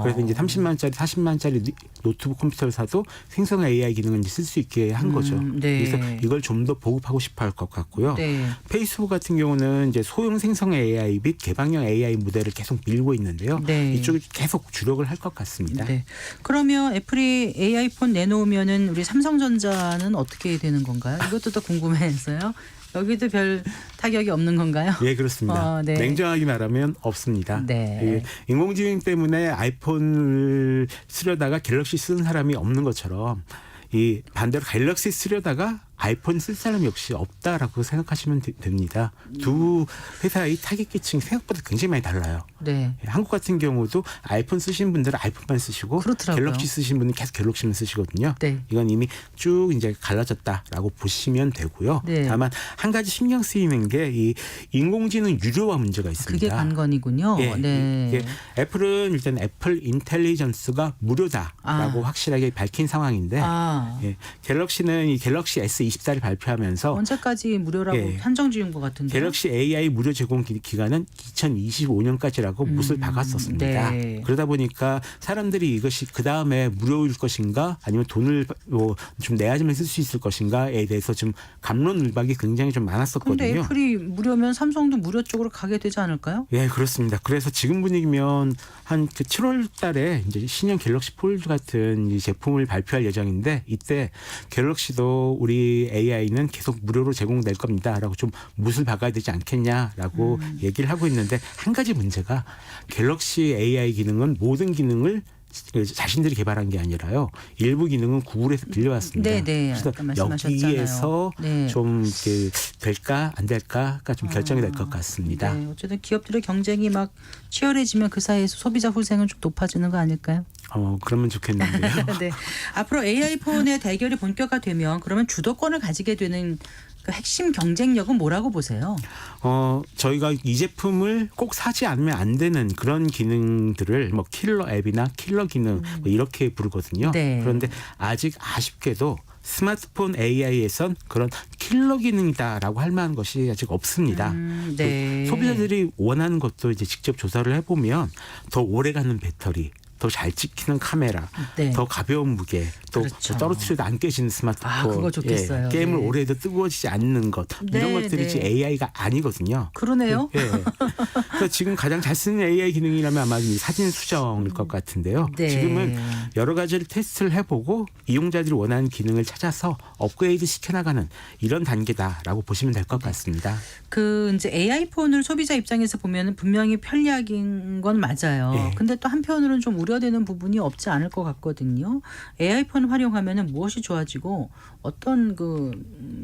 그래서 이제 30만짜리, 40만짜리 노트북 컴퓨터를 사도 생성 AI 기능을 쓸 수 있게 한 거죠. 네. 그래서 이걸 좀 더 보급하고 싶어 할 것 같고요. 네. 페이스북 같은 경우는 이제 소형 생성 AI 및 개방형 AI 모델을 계속 밀고 있는데요. 네. 이쪽이 계속 주력을 할 것 같습니다. 네. 그러면 애플이 AI폰 내놓으면은 우리 삼성전자는 어떻게 되는 건가요? 이것도 더 궁금해서요. 여기도 별 타격이 없는 건가요? 예, 그렇습니다. 네. 냉정하게 말하면 없습니다. 네. 예, 인공지능 때문에 아이폰을 쓰려다가 갤럭시 쓰는 사람이 없는 것처럼 이 반대로 갤럭시 쓰려다가 아이폰 쓸 사람이 역시 없다라고 생각하시면 됩니다. 두 회사의 타겟 계층이 생각보다 굉장히 많이 달라요. 네. 한국 같은 경우도 아이폰 쓰시는 분들은 아이폰만 쓰시고 그렇더라고요. 갤럭시 쓰시는 분은 계속 갤럭시만 쓰시거든요. 네. 이건 이미 쭉 이제 갈라졌다라고 보시면 되고요. 네. 다만 한 가지 신경 쓰이는 게 이 인공지능 유료화 문제가 있습니다. 그게 관건이군요. 예, 네. 이게 애플은 일단 애플 인텔리전스가 무료다라고 확실하게 밝힌 상황인데 예, 갤럭시는 이 갤럭시 S24를 발표하면서 언제까지 무료라고 예. 한정 지은 것 같은데. 갤럭시 AI 무료 제공 기간은 2025년까지라고 못을 박았었습니다. 네. 그러다 보니까 사람들이 이것이 그 다음에 무료일 것인가 아니면 돈을 좀 내야지만 쓸 수 있을 것인가에 대해서 좀 갑론을박이 굉장히 좀 많았었거든요. 근데 애플이 무료면 삼성도 무료 쪽으로 가게 되지 않을까요? 예, 그렇습니다. 그래서 지금 분위기면 한 그 7월 달에 이제 신형 갤럭시 폴드 같은 이 제품을 발표할 예정인데 이때 갤럭시도 우리 AI는 계속 무료로 제공될 겁니다라고 좀 못을 박아야 되지 않겠냐라고 얘기를 하고 있는데 한 가지 문제가 갤럭시 AI 기능은 모든 기능을 자신들이 개발한 게 아니라요. 일부 기능은 구글에서 빌려왔습니다. 네, 네. 그래서 아까 말씀하셨잖아요. 여기에서 네. 좀 이렇게 될까 안 될까가 좀 결정이 될 것 같습니다. 네. 어쨌든 기업들의 경쟁이 막 치열해지면 그 사이에서 소비자 후생은 좀 높아지는 거 아닐까요? 그러면 좋겠는데요. 네. 앞으로 AI폰의 대결이 본격화되면 그러면 주도권을 가지게 되는 그 핵심 경쟁력은 뭐라고 보세요? 저희가 이 제품을 꼭 사지 않으면 안 되는 그런 기능들을 뭐 킬러 앱이나 킬러 기능 뭐 이렇게 부르거든요. 네. 그런데 아직 아쉽게도 스마트폰 AI에선 그런 킬러 기능이다라고 할 만한 것이 아직 없습니다. 네. 소비자들이 원하는 것도 이제 직접 조사를 해보면 더 오래가는 배터리, 더 잘 찍히는 카메라, 네. 더 가벼운 무게, 또 그렇죠. 떨어뜨려도 안 깨지는 스마트폰, 아, 그거 좋겠어요. 게임을 네. 오래 해도 뜨거워지지 않는 것 이런 네, 것들이 네. AI가 아니거든요. 그러네요. 예. 그래서 지금 가장 잘 쓰는 AI 기능이라면 아마 이 사진 수정일 것 같은데요. 네. 지금은 여러 가지를 테스트를 해보고 이용자들이 원하는 기능을 찾아서 업그레이드 시켜나가는 이런 단계다라고 보시면 될 것 같습니다. 그 이제 AI 폰을 소비자 입장에서 보면 분명히 편리한 건 맞아요. 예. 근데 또 한편으로는 좀 우려되는 부분이 없지 않을 것 같거든요. AI 폰 활용하면은 무엇이 좋아지고 어떤 그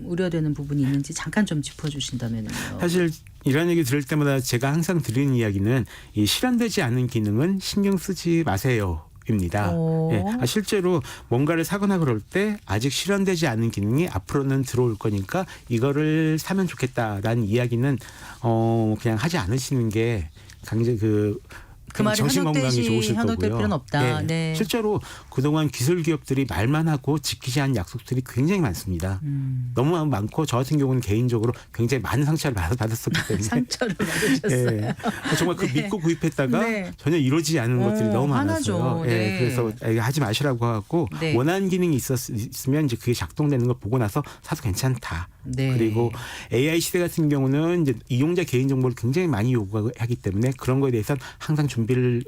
우려되는 부분이 있는지 잠깐 좀 짚어주신다면요. 사실 이런 얘기 들을 때마다 제가 항상 드리는 이야기는 이 실현되지 않은 기능은 신경 쓰지 마세요. 입니다. 오. 예, 실제로 뭔가를 사거나 그럴 때 아직 실현되지 않은 기능이 앞으로는 들어올 거니까 이거를 사면 좋겠다라는 이야기는 그냥 하지 않으시는 게 강제 그 말이 정신 건강에 좋으실 현혹될 거고요. 필요는 없다. 예, 네. 실제로 그동안 기술 기업들이 말만 하고 지키지 않은 약속들이 굉장히 많습니다. 너무 많고 저 같은 경우는 개인적으로 굉장히 많은 상처를 받았었기 때문에 상처를 받으셨어요. 예. 정말 그 네. 믿고 구입했다가 네. 전혀 이루어지지 않은 것들이 너무 화나죠. 많았어요. 예. 네. 그래서 하지 마시라고 하고 네. 원하는 기능이 있으면 이제 그게 작동되는 걸 보고 나서 사도 괜찮다. 네. 그리고 AI 시대 같은 경우는 이제 이용자 개인 정보를 굉장히 많이 요구하기 때문에 그런 거에 대해서는 항상 준비를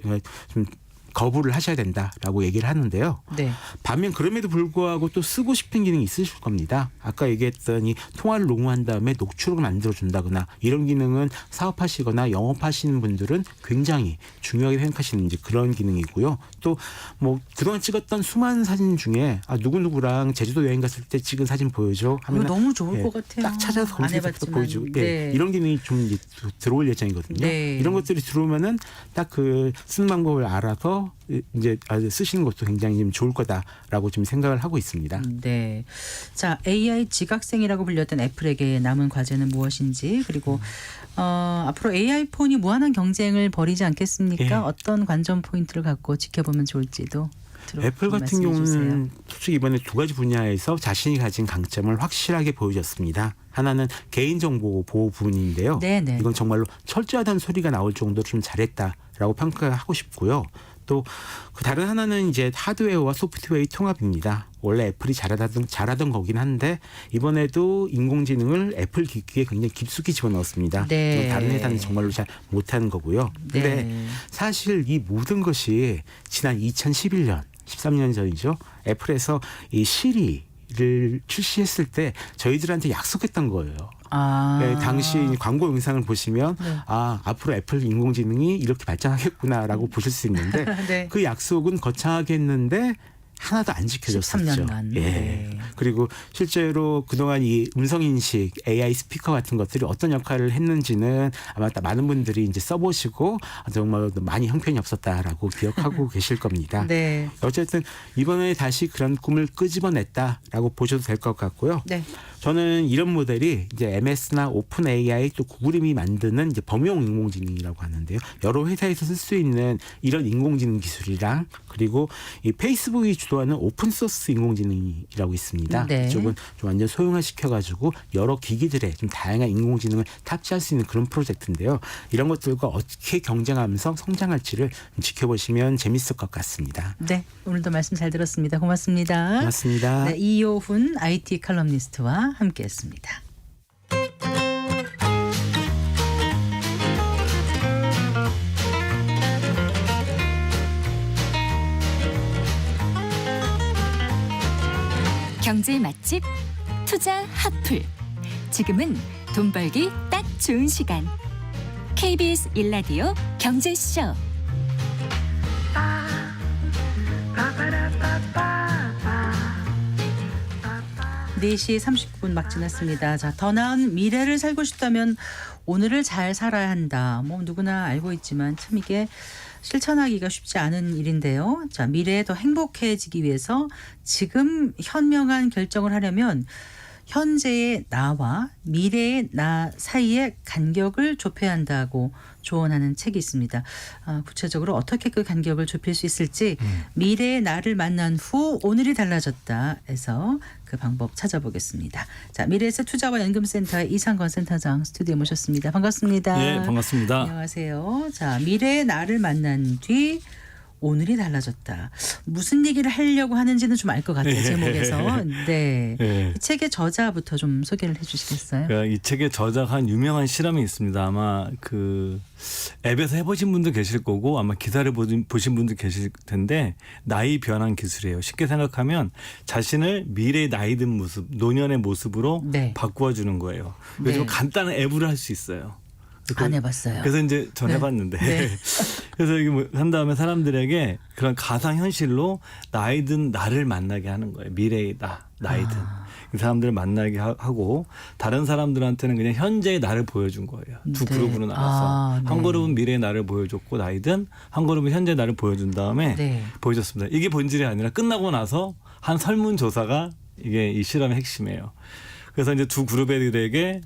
좀 거부를 하셔야 된다라고 얘기를 하는데요. 네. 반면 그럼에도 불구하고 또 쓰고 싶은 기능이 있으실 겁니다. 아까 얘기했던 이 통화를 녹음한 다음에 녹취록을 만들어준다거나 이런 기능은 사업하시거나 영업하시는 분들은 굉장히 중요하게 생각하시는 이제 그런 기능이고요. 또 뭐 그동안 찍었던 수많은 사진 중에 누구누구랑 제주도 여행 갔을 때 찍은 사진 보여줘 이거 하면 너무 좋을 것 같아요. 딱 찾아서 안 검색해서 해봤지만. 보여주고 네. 이런 기능이 좀 이제 들어올 예정이거든요. 네. 이런 것들이 들어오면은 딱 그 쓰는 방법을 알아서 이제 쓰시는 것도 굉장히 좀 좋을 거다라고 좀 생각을 하고 있습니다. 네. 자, AI 지각생이라고 불렸던 애플에게 남은 과제는 무엇인지 그리고 앞으로 AI 폰이 무한한 경쟁을 벌이지 않겠습니까? 예. 어떤 관전 포인트를 갖고 지켜보면 좋을지도 애플 같은 말씀해 주세요. 경우는 솔직히 이번에 두 가지 분야에서 자신이 가진 강점을 확실하게 보여줬습니다. 하나는 개인정보 보호 부분인데요. 네네. 이건 정말로 철저하다는 소리가 나올 정도로 좀 잘했다라고 평가하고 싶고요. 또 그 다른 하나는 이제 하드웨어와 소프트웨어의 통합입니다. 원래 애플이 잘하던 거긴 한데 이번에도 인공지능을 애플 기기에 굉장히 깊숙이 집어넣었습니다. 네. 다른 회사는 정말로 잘 못하는 거고요. 근데 네. 사실 이 모든 것이 지난 2011년, 13년 전이죠. 애플에서 이 시리를 출시했을 때 저희들한테 약속했던 거예요. 네, 당시 광고 영상을 보시면 네. 앞으로 애플 인공지능이 이렇게 발전하겠구나라고 보실 수 있는데 네. 그 약속은 거창하게 했는데 하나도 안 지켜졌었죠. 13년간. 예. 네. 그리고 실제로 그동안 이 음성인식 AI 스피커 같은 것들이 어떤 역할을 했는지는 아마 많은 분들이 이제 써보시고 정말 많이 형편이 없었다라고 기억하고 계실 겁니다. 네. 어쨌든 이번에 다시 그런 꿈을 끄집어냈다라고 보셔도 될 것 같고요. 네. 저는 이런 모델이 이제 MS나 오픈 AI 또 구글이 만드는 이제 범용 인공지능이라고 하는데요. 여러 회사에서 쓸 수 있는 이런 인공지능 기술이랑 그리고 이 페이스북이 주도하는 오픈 소스 인공지능이라고 있습니다. 네. 이쪽은 좀 완전 소형화 시켜가지고 여러 기기들에 좀 다양한 인공지능을 탑재할 수 있는 그런 프로젝트인데요. 이런 것들과 어떻게 경쟁하면서 성장할지를 좀 지켜보시면 재밌을 것 같습니다. 네. 오늘도 말씀 잘 들었습니다. 고맙습니다. 고맙습니다. 네, 이효훈 IT 칼럼니스트와 함께했습니다. 경제 맛집 투자 핫플. 지금은 돈 벌기 딱 좋은 시간. KBS 1라디오 경제쇼. 네 시 39분 막 지났습니다. 자, 더 나은 미래를 살고 싶다면 오늘을 잘 살아야 한다. 뭐 누구나 알고 있지만 참 이게 실천하기가 쉽지 않은 일인데요. 자, 미래에 더 행복해지기 위해서 지금 현명한 결정을 하려면 현재의 나와 미래의 나 사이의 간격을 좁혀야 한다고 조언하는 책이 있습니다. 구체적으로 어떻게 그 간격을 좁힐 수 있을지 미래의 나를 만난 후 오늘이 달라졌다 해서 그 방법 찾아보겠습니다. 자, 미래에셋 투자와 연금센터의 이상건 센터장 스튜디오에 모셨습니다. 반갑습니다. 네, 반갑습니다. 안녕하세요. 자, 미래의 나를 만난 뒤 오늘이 달라졌다. 무슨 얘기를 하려고 하는지는 좀 알 것 같아요. 제목에서. 네. 예. 이 책의 저자부터 좀 소개를 해주시겠어요? 그러니까 이 책의 저자가 한 유명한 실험이 있습니다. 아마 그 앱에서 해보신 분도 계실 거고 아마 기사를 보신 분도 계실 텐데 나이 변환 기술이에요. 쉽게 생각하면 자신을 미래의 나이 든 모습, 노년의 모습으로 네. 바꾸어주는 거예요. 요즘 네. 간단한 앱으로 할 수 있어요. 안 해봤어요. 그래서 이제 전 네. 해봤는데 네. 그래서 이게 뭐 한 다음에 사람들에게 그런 가상 현실로 나이 든 나를 만나게 하는 거예요. 미래의 나이 든 그 사람들을 만나게 하고 다른 사람들한테는 그냥 현재의 나를 보여준 거예요. 두 네. 그룹으로 나눠서 네. 한 그룹은 미래의 나를 보여줬고 나이 든 한 그룹은 현재의 나를 보여준 다음에 네. 보여줬습니다. 이게 본질이 아니라 끝나고 나서 한 설문조사가 이게 이 실험의 핵심이에요. 그래서 이제 두 그룹들에게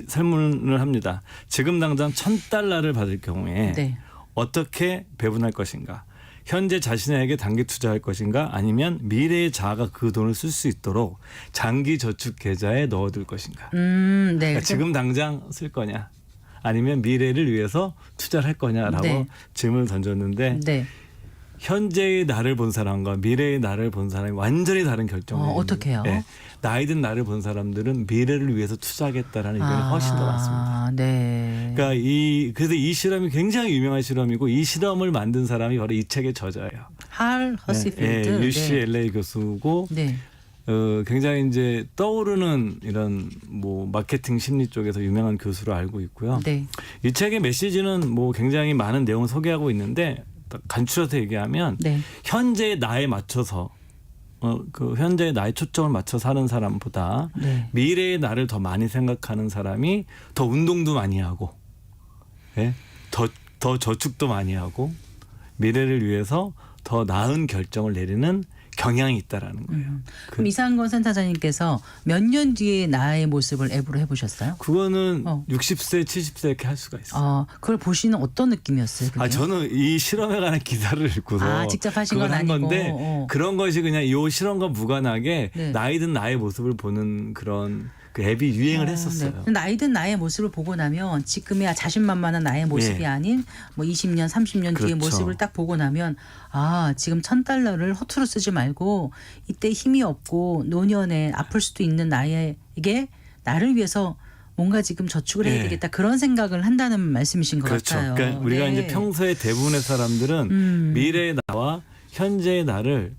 설문을 합니다. 지금 당장 $1,000를 받을 경우에 네. 어떻게 배분할 것인가? 현재 자신에게 단기 투자할 것인가? 아니면 미래의 자아가 그 돈을 쓸 수 있도록 장기 저축 계좌에 넣어둘 것인가? 네. 그러니까 지금 당장 쓸 거냐? 아니면 미래를 위해서 투자를 할 거냐라고 네. 질문을 던졌는데 네. 현재의 나를 본 사람과 미래의 나를 본 사람이 완전히 다른 결정을 해요. 어떻게 해요? 나이 든 나를 본 사람들은 미래를 위해서 투자하겠다라는 의견이 훨씬 더 많습니다. 네. 그러니까 그래서 이 실험이 굉장히 유명한 실험이고 이 실험을 만든 사람이 바로 이 책의 저자예요. 할 허시필드. UCLA 교수고 네. 굉장히 이제 떠오르는 이런 뭐 마케팅 심리 쪽에서 유명한 교수로 알고 있고요. 네. 이 책의 메시지는 뭐 굉장히 많은 내용을 소개하고 있는데 간추려서 얘기하면 네. 현재의 나에 맞춰서 그 현재의 나에 초점을 맞춰 사는 사람보다 네. 미래의 나를 더 많이 생각하는 사람이 더 운동도 많이 하고, 예? 더 저축도 많이 하고 미래를 위해서 더 나은 결정을 내리는 경향이 있다라는 거예요. 그럼 이상건 센터장님께서 몇 년 뒤에 나의 모습을 앱으로 해보셨어요? 그거는 60세, 70세 이렇게 할 수가 있어요. 그걸 보시는 어떤 느낌이었어요? 그게? 저는 이 실험에 관한 기사를 읽고서 직접 하신 건 그걸 한 아니고. 건데 그런 것이 그냥 이 실험과 무관하게 네. 나이 든 나의 모습을 보는 그런 그 앱이 유행을 했었어요. 네. 나이 든 나의 모습을 보고 나면 지금의 자신만만한 나의 모습이 예. 아닌 뭐 20년, 30년 뒤의 그렇죠. 모습을 딱 보고 나면 지금 $1,000를 허투루 쓰지 말고 이때 힘이 없고 노년에 아플 수도 있는 나에게 나를 위해서 뭔가 지금 저축을 해야 예. 되겠다 그런 생각을 한다는 말씀이신 것 그렇죠. 같아요. 그러니까 우리가 네. 이제 평소에 대부분의 사람들은 미래의 나와 현재의 나를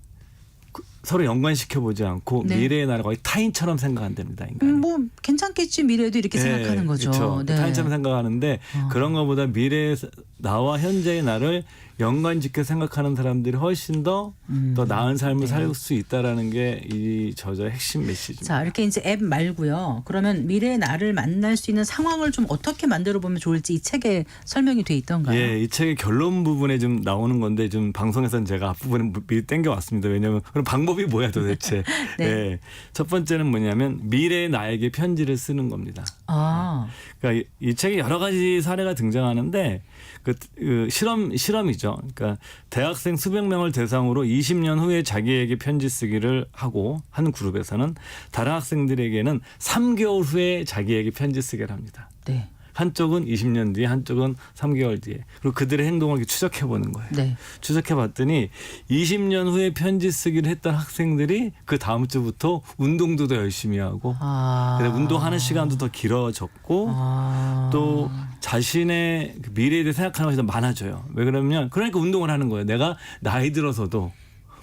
서로 연관시켜 보지 않고 네. 미래의 나를 거의 타인처럼 생각한답니다. 인간이. 뭐 괜찮겠지 미래도 이렇게 생각하는 거죠. 그렇죠. 네. 타인처럼 생각하는데 그런 것보다 미래의 나와 현재의 나를 연관짓게 생각하는 사람들이 훨씬 더 나은 삶을 살 수 있다라는 게 이 저자의 핵심 메시지입니다. 자, 이렇게 이제 앱 말고요. 그러면 미래의 나를 만날 수 있는 상황을 좀 어떻게 만들어 보면 좋을지 이 책에 설명이 돼 있던가요? 예, 이 책의 결론 부분에 좀 나오는 건데 좀 방송에서는 제가 앞부분에 미리 땡겨 왔습니다. 왜냐하면 그럼 방법이 뭐야 도대체? 네. 예, 첫 번째는 뭐냐면 미래의 나에게 편지를 쓰는 겁니다. 그러니까 이 책에 여러 가지 사례가 등장하는데 그 실험이죠. 그러니까 대학생 수백 명을 대상으로 20년 후에 자기에게 편지 쓰기를 하고 한 그룹에서는 다른 학생들에게는 3개월 후에 자기에게 편지 쓰기를 합니다. 네. 한쪽은 20년 뒤에 한쪽은 3개월 뒤에. 그리고 그들의 행동을 이렇게 추적해 보는 거예요. 네. 추적해 봤더니 20년 후에 편지 쓰기를 했던 학생들이 그 다음 주부터 운동도 더 열심히 하고 그래서 운동하는 시간도 더 길어졌고 또 자신의 그 미래에 대해 생각하는 것이 더 많아져요. 왜 그러면 그러니까 운동을 하는 거예요. 내가 나이 들어서도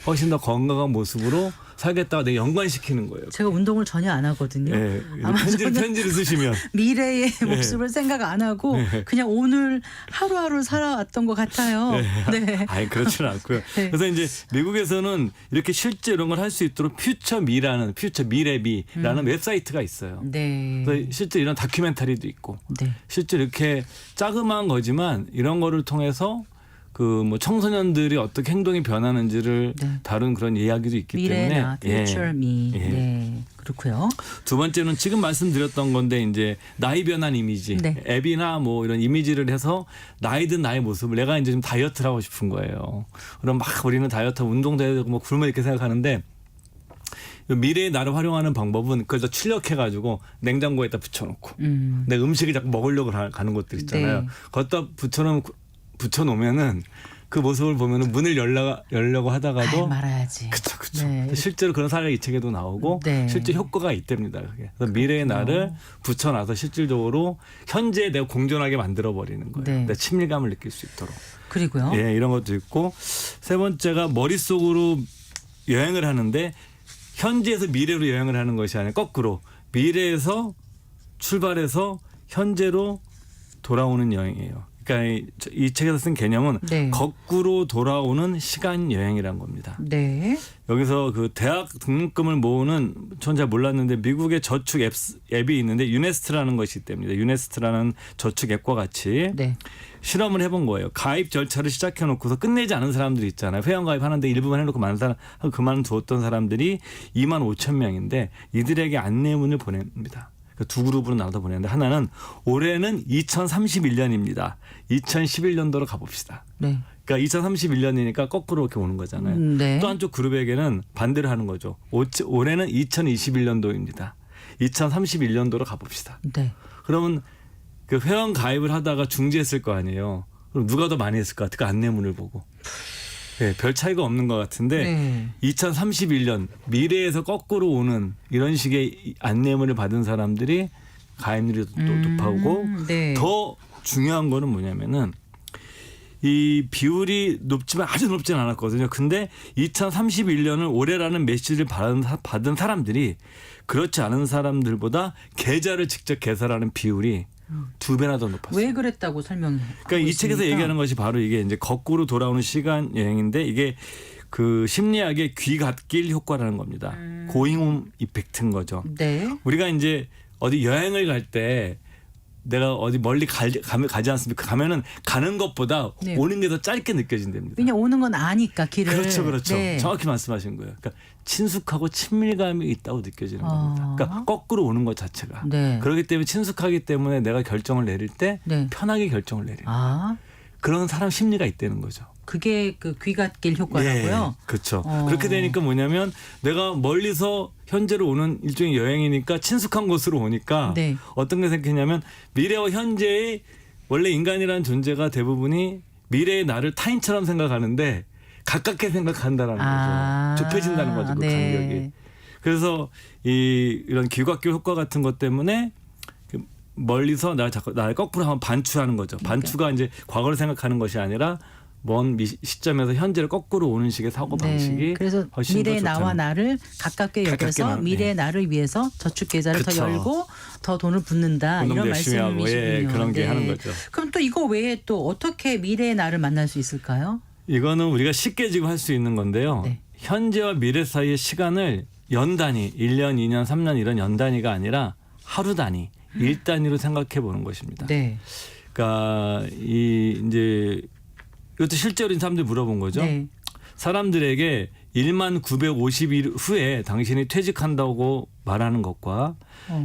훨씬 더 건강한 모습으로 살겠다고 내가 연관시키는 거예요. 제가 운동을 전혀 안 하거든요. 네. 아마 저는 편지를 쓰시면 미래의 모습을 생각 안 하고 그냥 오늘 하루하루 살아왔던 것 같아요. 네. 아니 그렇지는 않고요. 네. 그래서 이제 미국에서는 이렇게 실제 이런 걸 할 수 있도록 퓨처미라는 미래비라는 웹사이트가 있어요. 네. 그래서 실제 이런 다큐멘터리도 있고 네. 실제 이렇게 자그마한 거지만 이런 거를 통해서 그 뭐 청소년들이 어떻게 행동이 변하는지를 네. 다룬 그런 이야기도 있기 때문에 미래나 future me. 예. 네. 그렇고요. 두 번째는 지금 말씀드렸던 건데 이제 나이 변환 이미지 네. 앱이나 뭐 이런 이미지를 해서 나이 든 나의 모습을 내가 이제 좀 다이어트를 하고 싶은 거예요. 그럼 막 우리는 다이어트 운동도 해야 되고 뭐 굶어 이렇게 생각하는데 미래의 나를 활용하는 방법은 그걸 더 출력해가지고 냉장고에다 붙여놓고 내 음식을 자꾸 먹으려고 가는 것들 있잖아요. 네. 거기다 붙여놓으면은 그 모습을 보면은 문을 열려고 하다가도 말아야지. 그쵸. 네. 실제로 그런 사례가 이 책에도 나오고 네. 실제 효과가 있답니다. 그게. 그래서 미래의 나를 붙여놔서 실질적으로 현재에 내가 공존하게 만들어 버리는 거예요. 네. 내 친밀감을 느낄 수 있도록. 그리고요. 예, 이런 것도 있고 세 번째가 머릿속으로 여행을 하는데 현재에서 미래로 여행을 하는 것이 아니라 거꾸로 미래에서 출발해서 현재로 돌아오는 여행이에요. 그러니까 이 책에서 쓴 개념은 네. 거꾸로 돌아오는 시간 여행이란 겁니다. 네. 여기서 그 대학 등록금을 모으는 전 잘 몰랐는데 미국의 저축 앱이 있는데 유네스트라는 것이 있답니다. 유네스트라는 저축 앱과 같이 네. 실험을 해본 거예요. 가입 절차를 시작해놓고서 끝내지 않은 사람들이 있잖아요. 회원 가입하는데 일부만 해놓고 그만두었던 사람들이 25,000명인데 이들에게 안내문을 보냅니다. 두 그룹으로 나눠서 보냈는데 하나는 올해는 2031년입니다. 2011년도로 가봅시다. 네. 그러니까 2031년이니까 거꾸로 이렇게 오는 거잖아요. 네. 또 한쪽 그룹에게는 반대로 하는 거죠. 올해는 2021년도입니다. 2031년도로 가봅시다. 네. 그러면 그 회원 가입을 하다가 중지했을 거 아니에요. 그럼 누가 더 많이 했을 것 같아요? 그 안내문을 보고. 네, 별 차이가 없는 것 같은데 네. 2031년 미래에서 거꾸로 오는 이런 식의 안내문을 받은 사람들이 가입률이 또 높아오고 네. 더 중요한 거는 뭐냐면은 이 비율이 높지만 아주 높지는 않았거든요. 근데 2031년을 올해라는 메시지를 받은 사람들이 그렇지 않은 사람들보다 계좌를 직접 개설하는 비율이 2배나 더 높았어요. 왜 그랬다고 설명해. 그러니까 이 책에서 얘기하는 것이 바로 이게 이제 거꾸로 돌아오는 시간 여행인데 이게 그 심리학의 귀갓길 효과라는 겁니다. 고잉홈 이펙트인 거죠. 네. 우리가 이제 어디 여행을 갈 때 내가 어디 멀리 가지 않습니까? 가면은 가는 것보다 네. 오는 게 더 짧게 느껴진답니다. 그냥 오는 건 아니까 길을. 그렇죠. 네. 정확히 말씀하신 거예요. 그러니까 친숙하고 친밀감이 있다고 느껴지는 아. 겁니다. 그러니까 거꾸로 오는 것 자체가. 네. 그렇기 때문에 친숙하기 때문에 내가 결정을 내릴 때 네. 편하게 결정을 내리는 아, 그런 사람 심리가 있다는 거죠. 그게 그 귀갓길 효과라고요. 그렇죠. 어. 그렇게 되니까 뭐냐면 내가 멀리서 현재로 오는 일종의 여행이니까 친숙한 곳으로 오니까 네. 어떤 게 생기냐면 미래와 현재의 원래 인간이라는 존재가 대부분이 미래의 나를 타인처럼 생각하는데 가깝게 생각한다라는 거죠. 좁혀진다는 거죠. 그 네. 간격이. 그래서 이런 귀갓길 효과 같은 것 때문에 멀리서 나를 거꾸로 한번 반추하는 거죠. 반추가 이제 과거를 생각하는 것이 아니라 먼 시점에서 현재를 거꾸로 오는 식의 사고 방식이 네. 그래서 훨씬 미래의 더 나와 나를 가깝게 여겨서 미래의 나를 위해서 저축 계좌를 그쵸. 더 열고 더 돈을 붓는다 운동도 이런 열심히 하고, 말씀이시군요. 그런 게 하는 거죠. 그럼 또 이거 외에 또 어떻게 미래의 나를 만날 수 있을까요? 이거는 우리가 쉽게 지금 할 수 있는 건데요. 네. 현재와 미래 사이의 시간을 연 단위, 1년, 2년, 3년 이런 연 단위가 아니라 하루 단위, 일 단위로 생각해 보는 것입니다. 네. 그러니까 이제 이것도 실제로 사람들이 물어본 거죠. 네. 사람들에게 1만 950일 후에 당신이 퇴직한다고 말하는 것과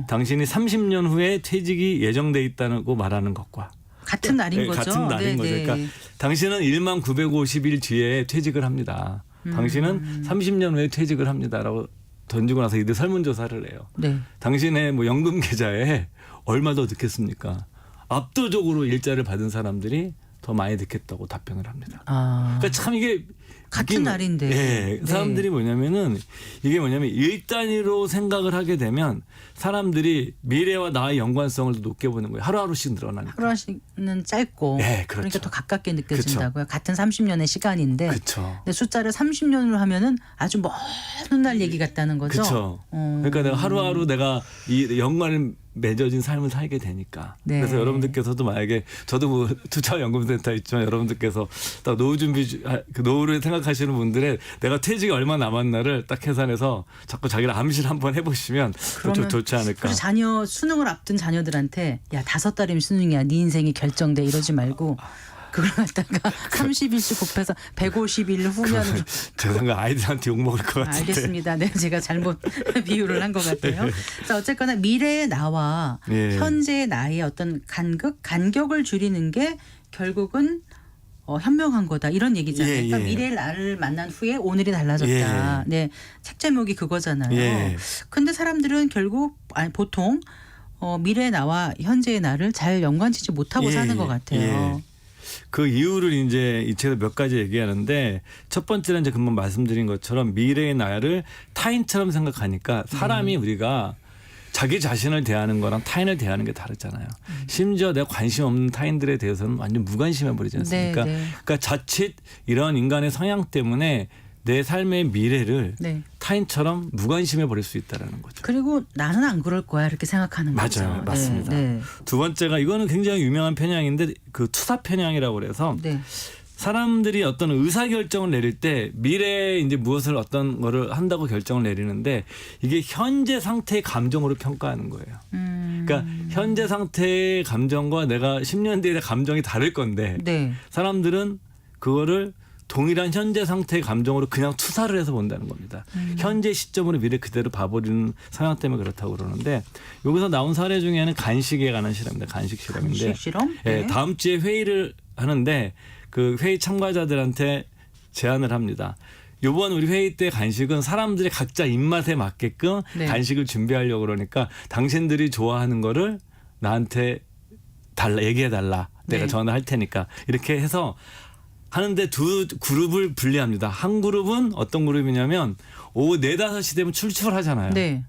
당신이 30년 후에 퇴직이 예정돼 있다고 말하는 것과 같은 날인 거죠. 같은 날인 거죠. 그러니까 당신은 1만 950일 뒤에 퇴직을 합니다. 당신은 30년 후에 퇴직을 합니다라고 던지고 나서 이들 설문조사를 해요. 네. 당신의 뭐 연금 계좌에 얼마 더 넣겠습니까? 압도적으로 일자를 받은 사람들이 더 많이 넣겠다고 답변을 합니다. 그러니까 참 이게 같은 날인데. 네. 사람들이 뭐냐면은 이게 뭐냐면 일 단위로 생각을 하게 되면 사람들이 미래와 나의 연관성을 더 높게 보는 거예요. 하루하루씩 늘어나니까. 하루는 짧고 네, 그렇죠. 그러니까 더 가깝게 느껴진다고요. 같은 30년의 시간인데 그렇죠. 근데 숫자를 30년으로 하면은 아주 먼 날 얘기 같다는 거죠. 그렇죠. 그러니까 내가 하루하루 내가 이 연관을 맺어진 삶을 살게 되니까. 네. 그래서 여러분들께서도 만약에 저도 뭐 투자연금센터 있지만 여러분들께서 딱 노후 준비 그 노후를 생각하시는 분들의 내가 퇴직이 얼마 남았나를 딱 계산해서 자꾸 자기를 암시를 한번 해보시면 좋지 않을까. 그리고 자녀 수능을 앞둔 자녀들한테 야 5달이면 수능이야. 네 인생이 결정돼 이러지 말고 그걸 갖다가 30일씩 곱해서 150일 후면 죄송합니다. 아이들한테 욕먹을 것 같은데. 알겠습니다. 네, 제가 잘못 비유를 한 것 같아요. 자, 어쨌거나 미래의 나와 현재의 나의 어떤 간격을 줄이는 게 결국은 현명한 거다 이런 얘기잖아요. 그러니까 미래의 나를 만난 후에 오늘이 달라졌다. 네, 책 제목이 그거잖아요. 근데 사람들은 결국 보통 미래의 나와 현재의 나를 잘 연관짓지 못하고 사는 것 같아요. 그 이유를 이제 이 책에서 몇 가지 얘기하는데 첫 번째는 이제 금방 말씀드린 것처럼 미래의 나를 타인처럼 생각하니까 사람이 우리가 자기 자신을 대하는 거랑 타인을 대하는 게 다르잖아요. 심지어 내가 관심 없는 타인들에 대해서는 완전 무관심해 버리지 않습니까? 네, 네. 그러니까 자칫 이런 인간의 성향 때문에 내 삶의 미래를 네. 타인처럼 무관심해 버릴 수 있다는 거죠. 그리고 나는 안 그럴 거야 이렇게 생각하는 거죠. 맞아요. 맞습니다. 네. 두 번째가 이거는 굉장히 유명한 편향인데 그 투사 편향이라고 그래서 네. 사람들이 어떤 의사 결정을 내릴 때 미래에 이제 무엇을 어떤 거를 한다고 결정을 내리는데 이게 현재 상태의 감정으로 평가하는 거예요. 그러니까 현재 상태의 감정과 내가 10년 뒤의 감정이 다를 건데 네. 사람들은 그거를 동일한 현재 상태의 감정으로 그냥 투사를 해서 본다는 겁니다. 현재 시점으로 미래 그대로 봐버리는 성향 때문에 그렇다고 그러는데 여기서 나온 사례 중에는 간식에 관한 실험입니다. 간식 실험인데 간식 실험? 예, 네. 다음 주에 회의를 하는데 그 회의 참가자들한테 제안을 합니다. 이번 우리 회의 때 간식은 사람들의 각자 입맛에 맞게끔 네. 간식을 준비하려고 그러니까 당신들이 좋아하는 거를 나한테 얘기해 달라. 내가 네. 전화할 테니까. 이렇게 해서 하는데 두 그룹을 분리합니다. 한 그룹은 어떤 그룹이냐면 오후 4, 5시 되면 출출하잖아요. 네.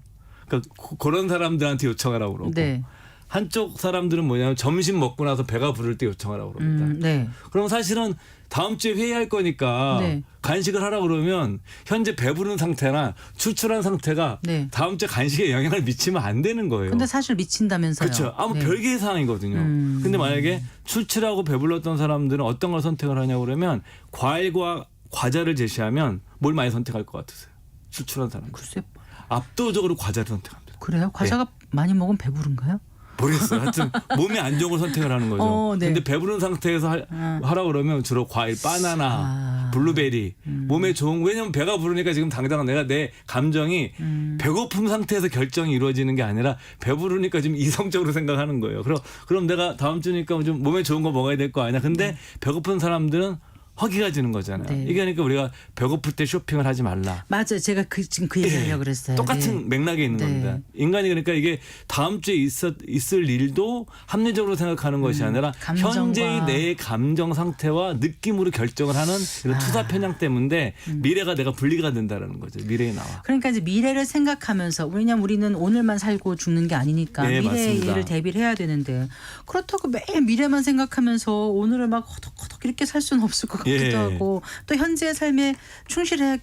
그러니까 그런 사람들한테 요청하라고 그러고 네. 한쪽 사람들은 뭐냐면 점심 먹고 나서 배가 부를 때 요청하라고 그럽니다. 네. 그럼 사실은 다음 주에 회의할 거니까 네. 간식을 하라고 그러면 현재 배부른 상태나 출출한 상태가 네. 다음 주에 간식에 영향을 미치면 안 되는 거예요. 근데 사실 미친다면서요. 그렇죠. 아무 네. 별개의 상황이거든요. 근데 만약에 출출하고 배불렀던 사람들은 어떤 걸 선택을 하냐고 그러면 과일과 과자를 제시하면 뭘 많이 선택할 것 같으세요? 출출한 사람들. 글쎄, 압도적으로 과자를 선택합니다. 그래요? 과자가 많이 먹으면 배부른가요? 모르겠어요. 하여튼 몸에 안 좋은 걸 선택을 하는 거죠. 네. 근데 배부른 상태에서 하라고 그러면 주로 과일, 바나나, 블루베리 몸에 좋은 거. 왜냐면 배가 부르니까 지금 당장 내가 내 감정이 배고픔 상태에서 결정이 이루어지는 게 아니라 배부르니까 지금 이성적으로 생각하는 거예요. 그럼 내가 다음 주니까 좀 몸에 좋은 거 먹어야 될 거 아니야. 근데 배고픈 사람들은 허기가 지는 거잖아요. 네. 이게 그러니까 우리가 배고플 때 쇼핑을 하지 말라. 맞아요. 제가 지금 그 얘기하려고 그랬어요. 똑같은 네. 맥락에 있는 네. 겁니다. 인간이 그러니까 이게 다음 주에 있을 일도 합리적으로 생각하는 것이 아니라 감정과. 현재의 내 감정 상태와 느낌으로 결정을 하는 이런 투사 편향 때문에 미래가 내가 분리가 된다는 거죠. 미래에 나와. 그러니까 이제 미래를 생각하면서 왜냐면 우리는 오늘만 살고 죽는 게 아니니까 네, 미래의 맞습니다. 일을 대비를 해야 되는데 그렇다고 매일 미래만 생각하면서 오늘을 막 허덕허덕 이렇게 살 수는 없을 것 같기도 예. 하고 또 현재의 삶에 충실해야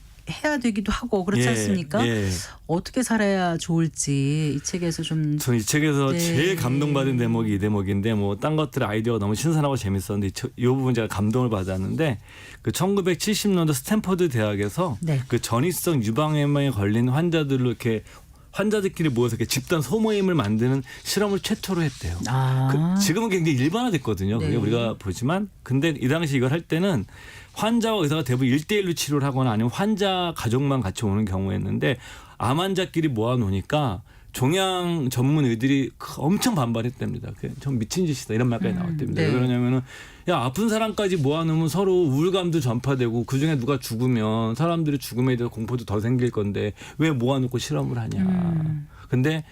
되기도 하고 그렇지 예, 않습니까? 예. 어떻게 살아야 좋을지 이 책에서 좀 저는 이 책에서 네. 제일 감동받은 대목이 이 대목인데 뭐 딴 것들의 아이디어가 너무 신선하고 재밌었는데 이 부분 제가 감동을 받았는데 그 1970년도 스탠퍼드 대학에서 네. 그 전이성 유방암에 걸린 환자들을 이렇게 환자들끼리 모여서 이렇게 집단 소모임을 만드는 실험을 최초로 했대요. 지금은 굉장히 일반화됐거든요. 그게 네. 우리가 보지만 근데 이 당시 이걸 할 때는 환자와 의사가 대부분 1대1로 치료를 하거나 아니면 환자 가족만 같이 오는 경우였는데 암 환자끼리 모아놓으니까 종양 전문 의들이 엄청 반발했답니다. 좀 미친 짓이다 이런 말까지 나왔답니다. 네. 왜 그러냐면은 야 아픈 사람까지 모아놓으면 서로 우울감도 전파되고 그중에 누가 죽으면 사람들이 죽음에 대해서 공포도 더 생길 건데 왜 모아놓고 실험을 하냐. 근데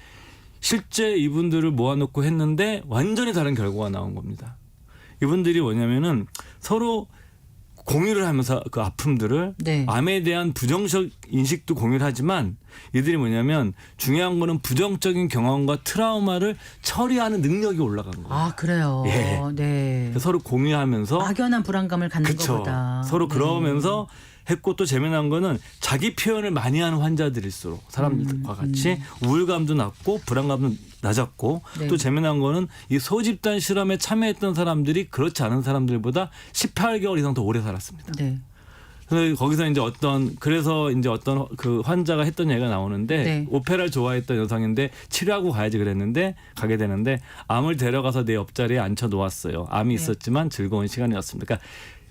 실제 이분들을 모아놓고 했는데 완전히 다른 결과가 나온 겁니다. 이분들이 뭐냐면은 서로 공유를 하면서 그 아픔들을 네. 암에 대한 부정적 인식도 공유를 하지만 이들이 뭐냐면 중요한 거는 부정적인 경험과 트라우마를 처리하는 능력이 올라간 거예요. 아 그래요. 예. 네. 서로 공유하면서 막연한 불안감을 갖는 그쵸. 것보다 서로 그러면서 했고 또 재미난 거는 자기 표현을 많이 하는 환자들일수록 사람들과 같이 우울감도 낮고 불안감도 낮았고 네. 또 재미난 거는 이 소집단 실험에 참여했던 사람들이 그렇지 않은 사람들보다 18개월 이상 더 오래 살았습니다. 네. 그래서 거기서 이제 어떤 그 환자가 했던 얘기가 나오는데 네. 오페라를 좋아했던 여성인데 치료하고 가게 되는데 암을 데려가서 내 옆자리에 앉혀 놓았어요. 암이 있었지만 즐거운 시간이었습니다. 그러니까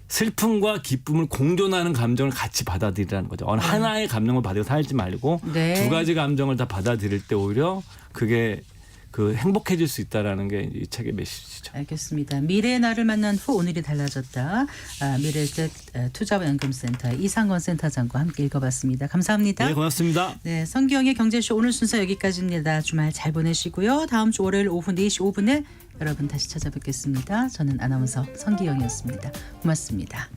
슬픔과 기쁨을 공존하는 감정을 같이 받아들이라는 거죠. 어느 하나의 감정을 받아 살지 말고 네. 두 가지 감정을 다 받아들일 때 오히려 그게 그 행복해질 수 있다라는 게 이 책의 메시지죠. 알겠습니다. 미래의 나를 만난 후 오늘이 달라졌다. 미래셋 투자연금센터 이상건 센터장과 함께 읽어봤습니다. 감사합니다. 네, 고맙습니다. 네, 성기영의 경제쇼 오늘 순서 여기까지입니다. 주말 잘 보내시고요. 다음 주 월요일 오후 4시 5분에 여러분 다시 찾아뵙겠습니다. 저는 아나운서 성기영이었습니다. 고맙습니다.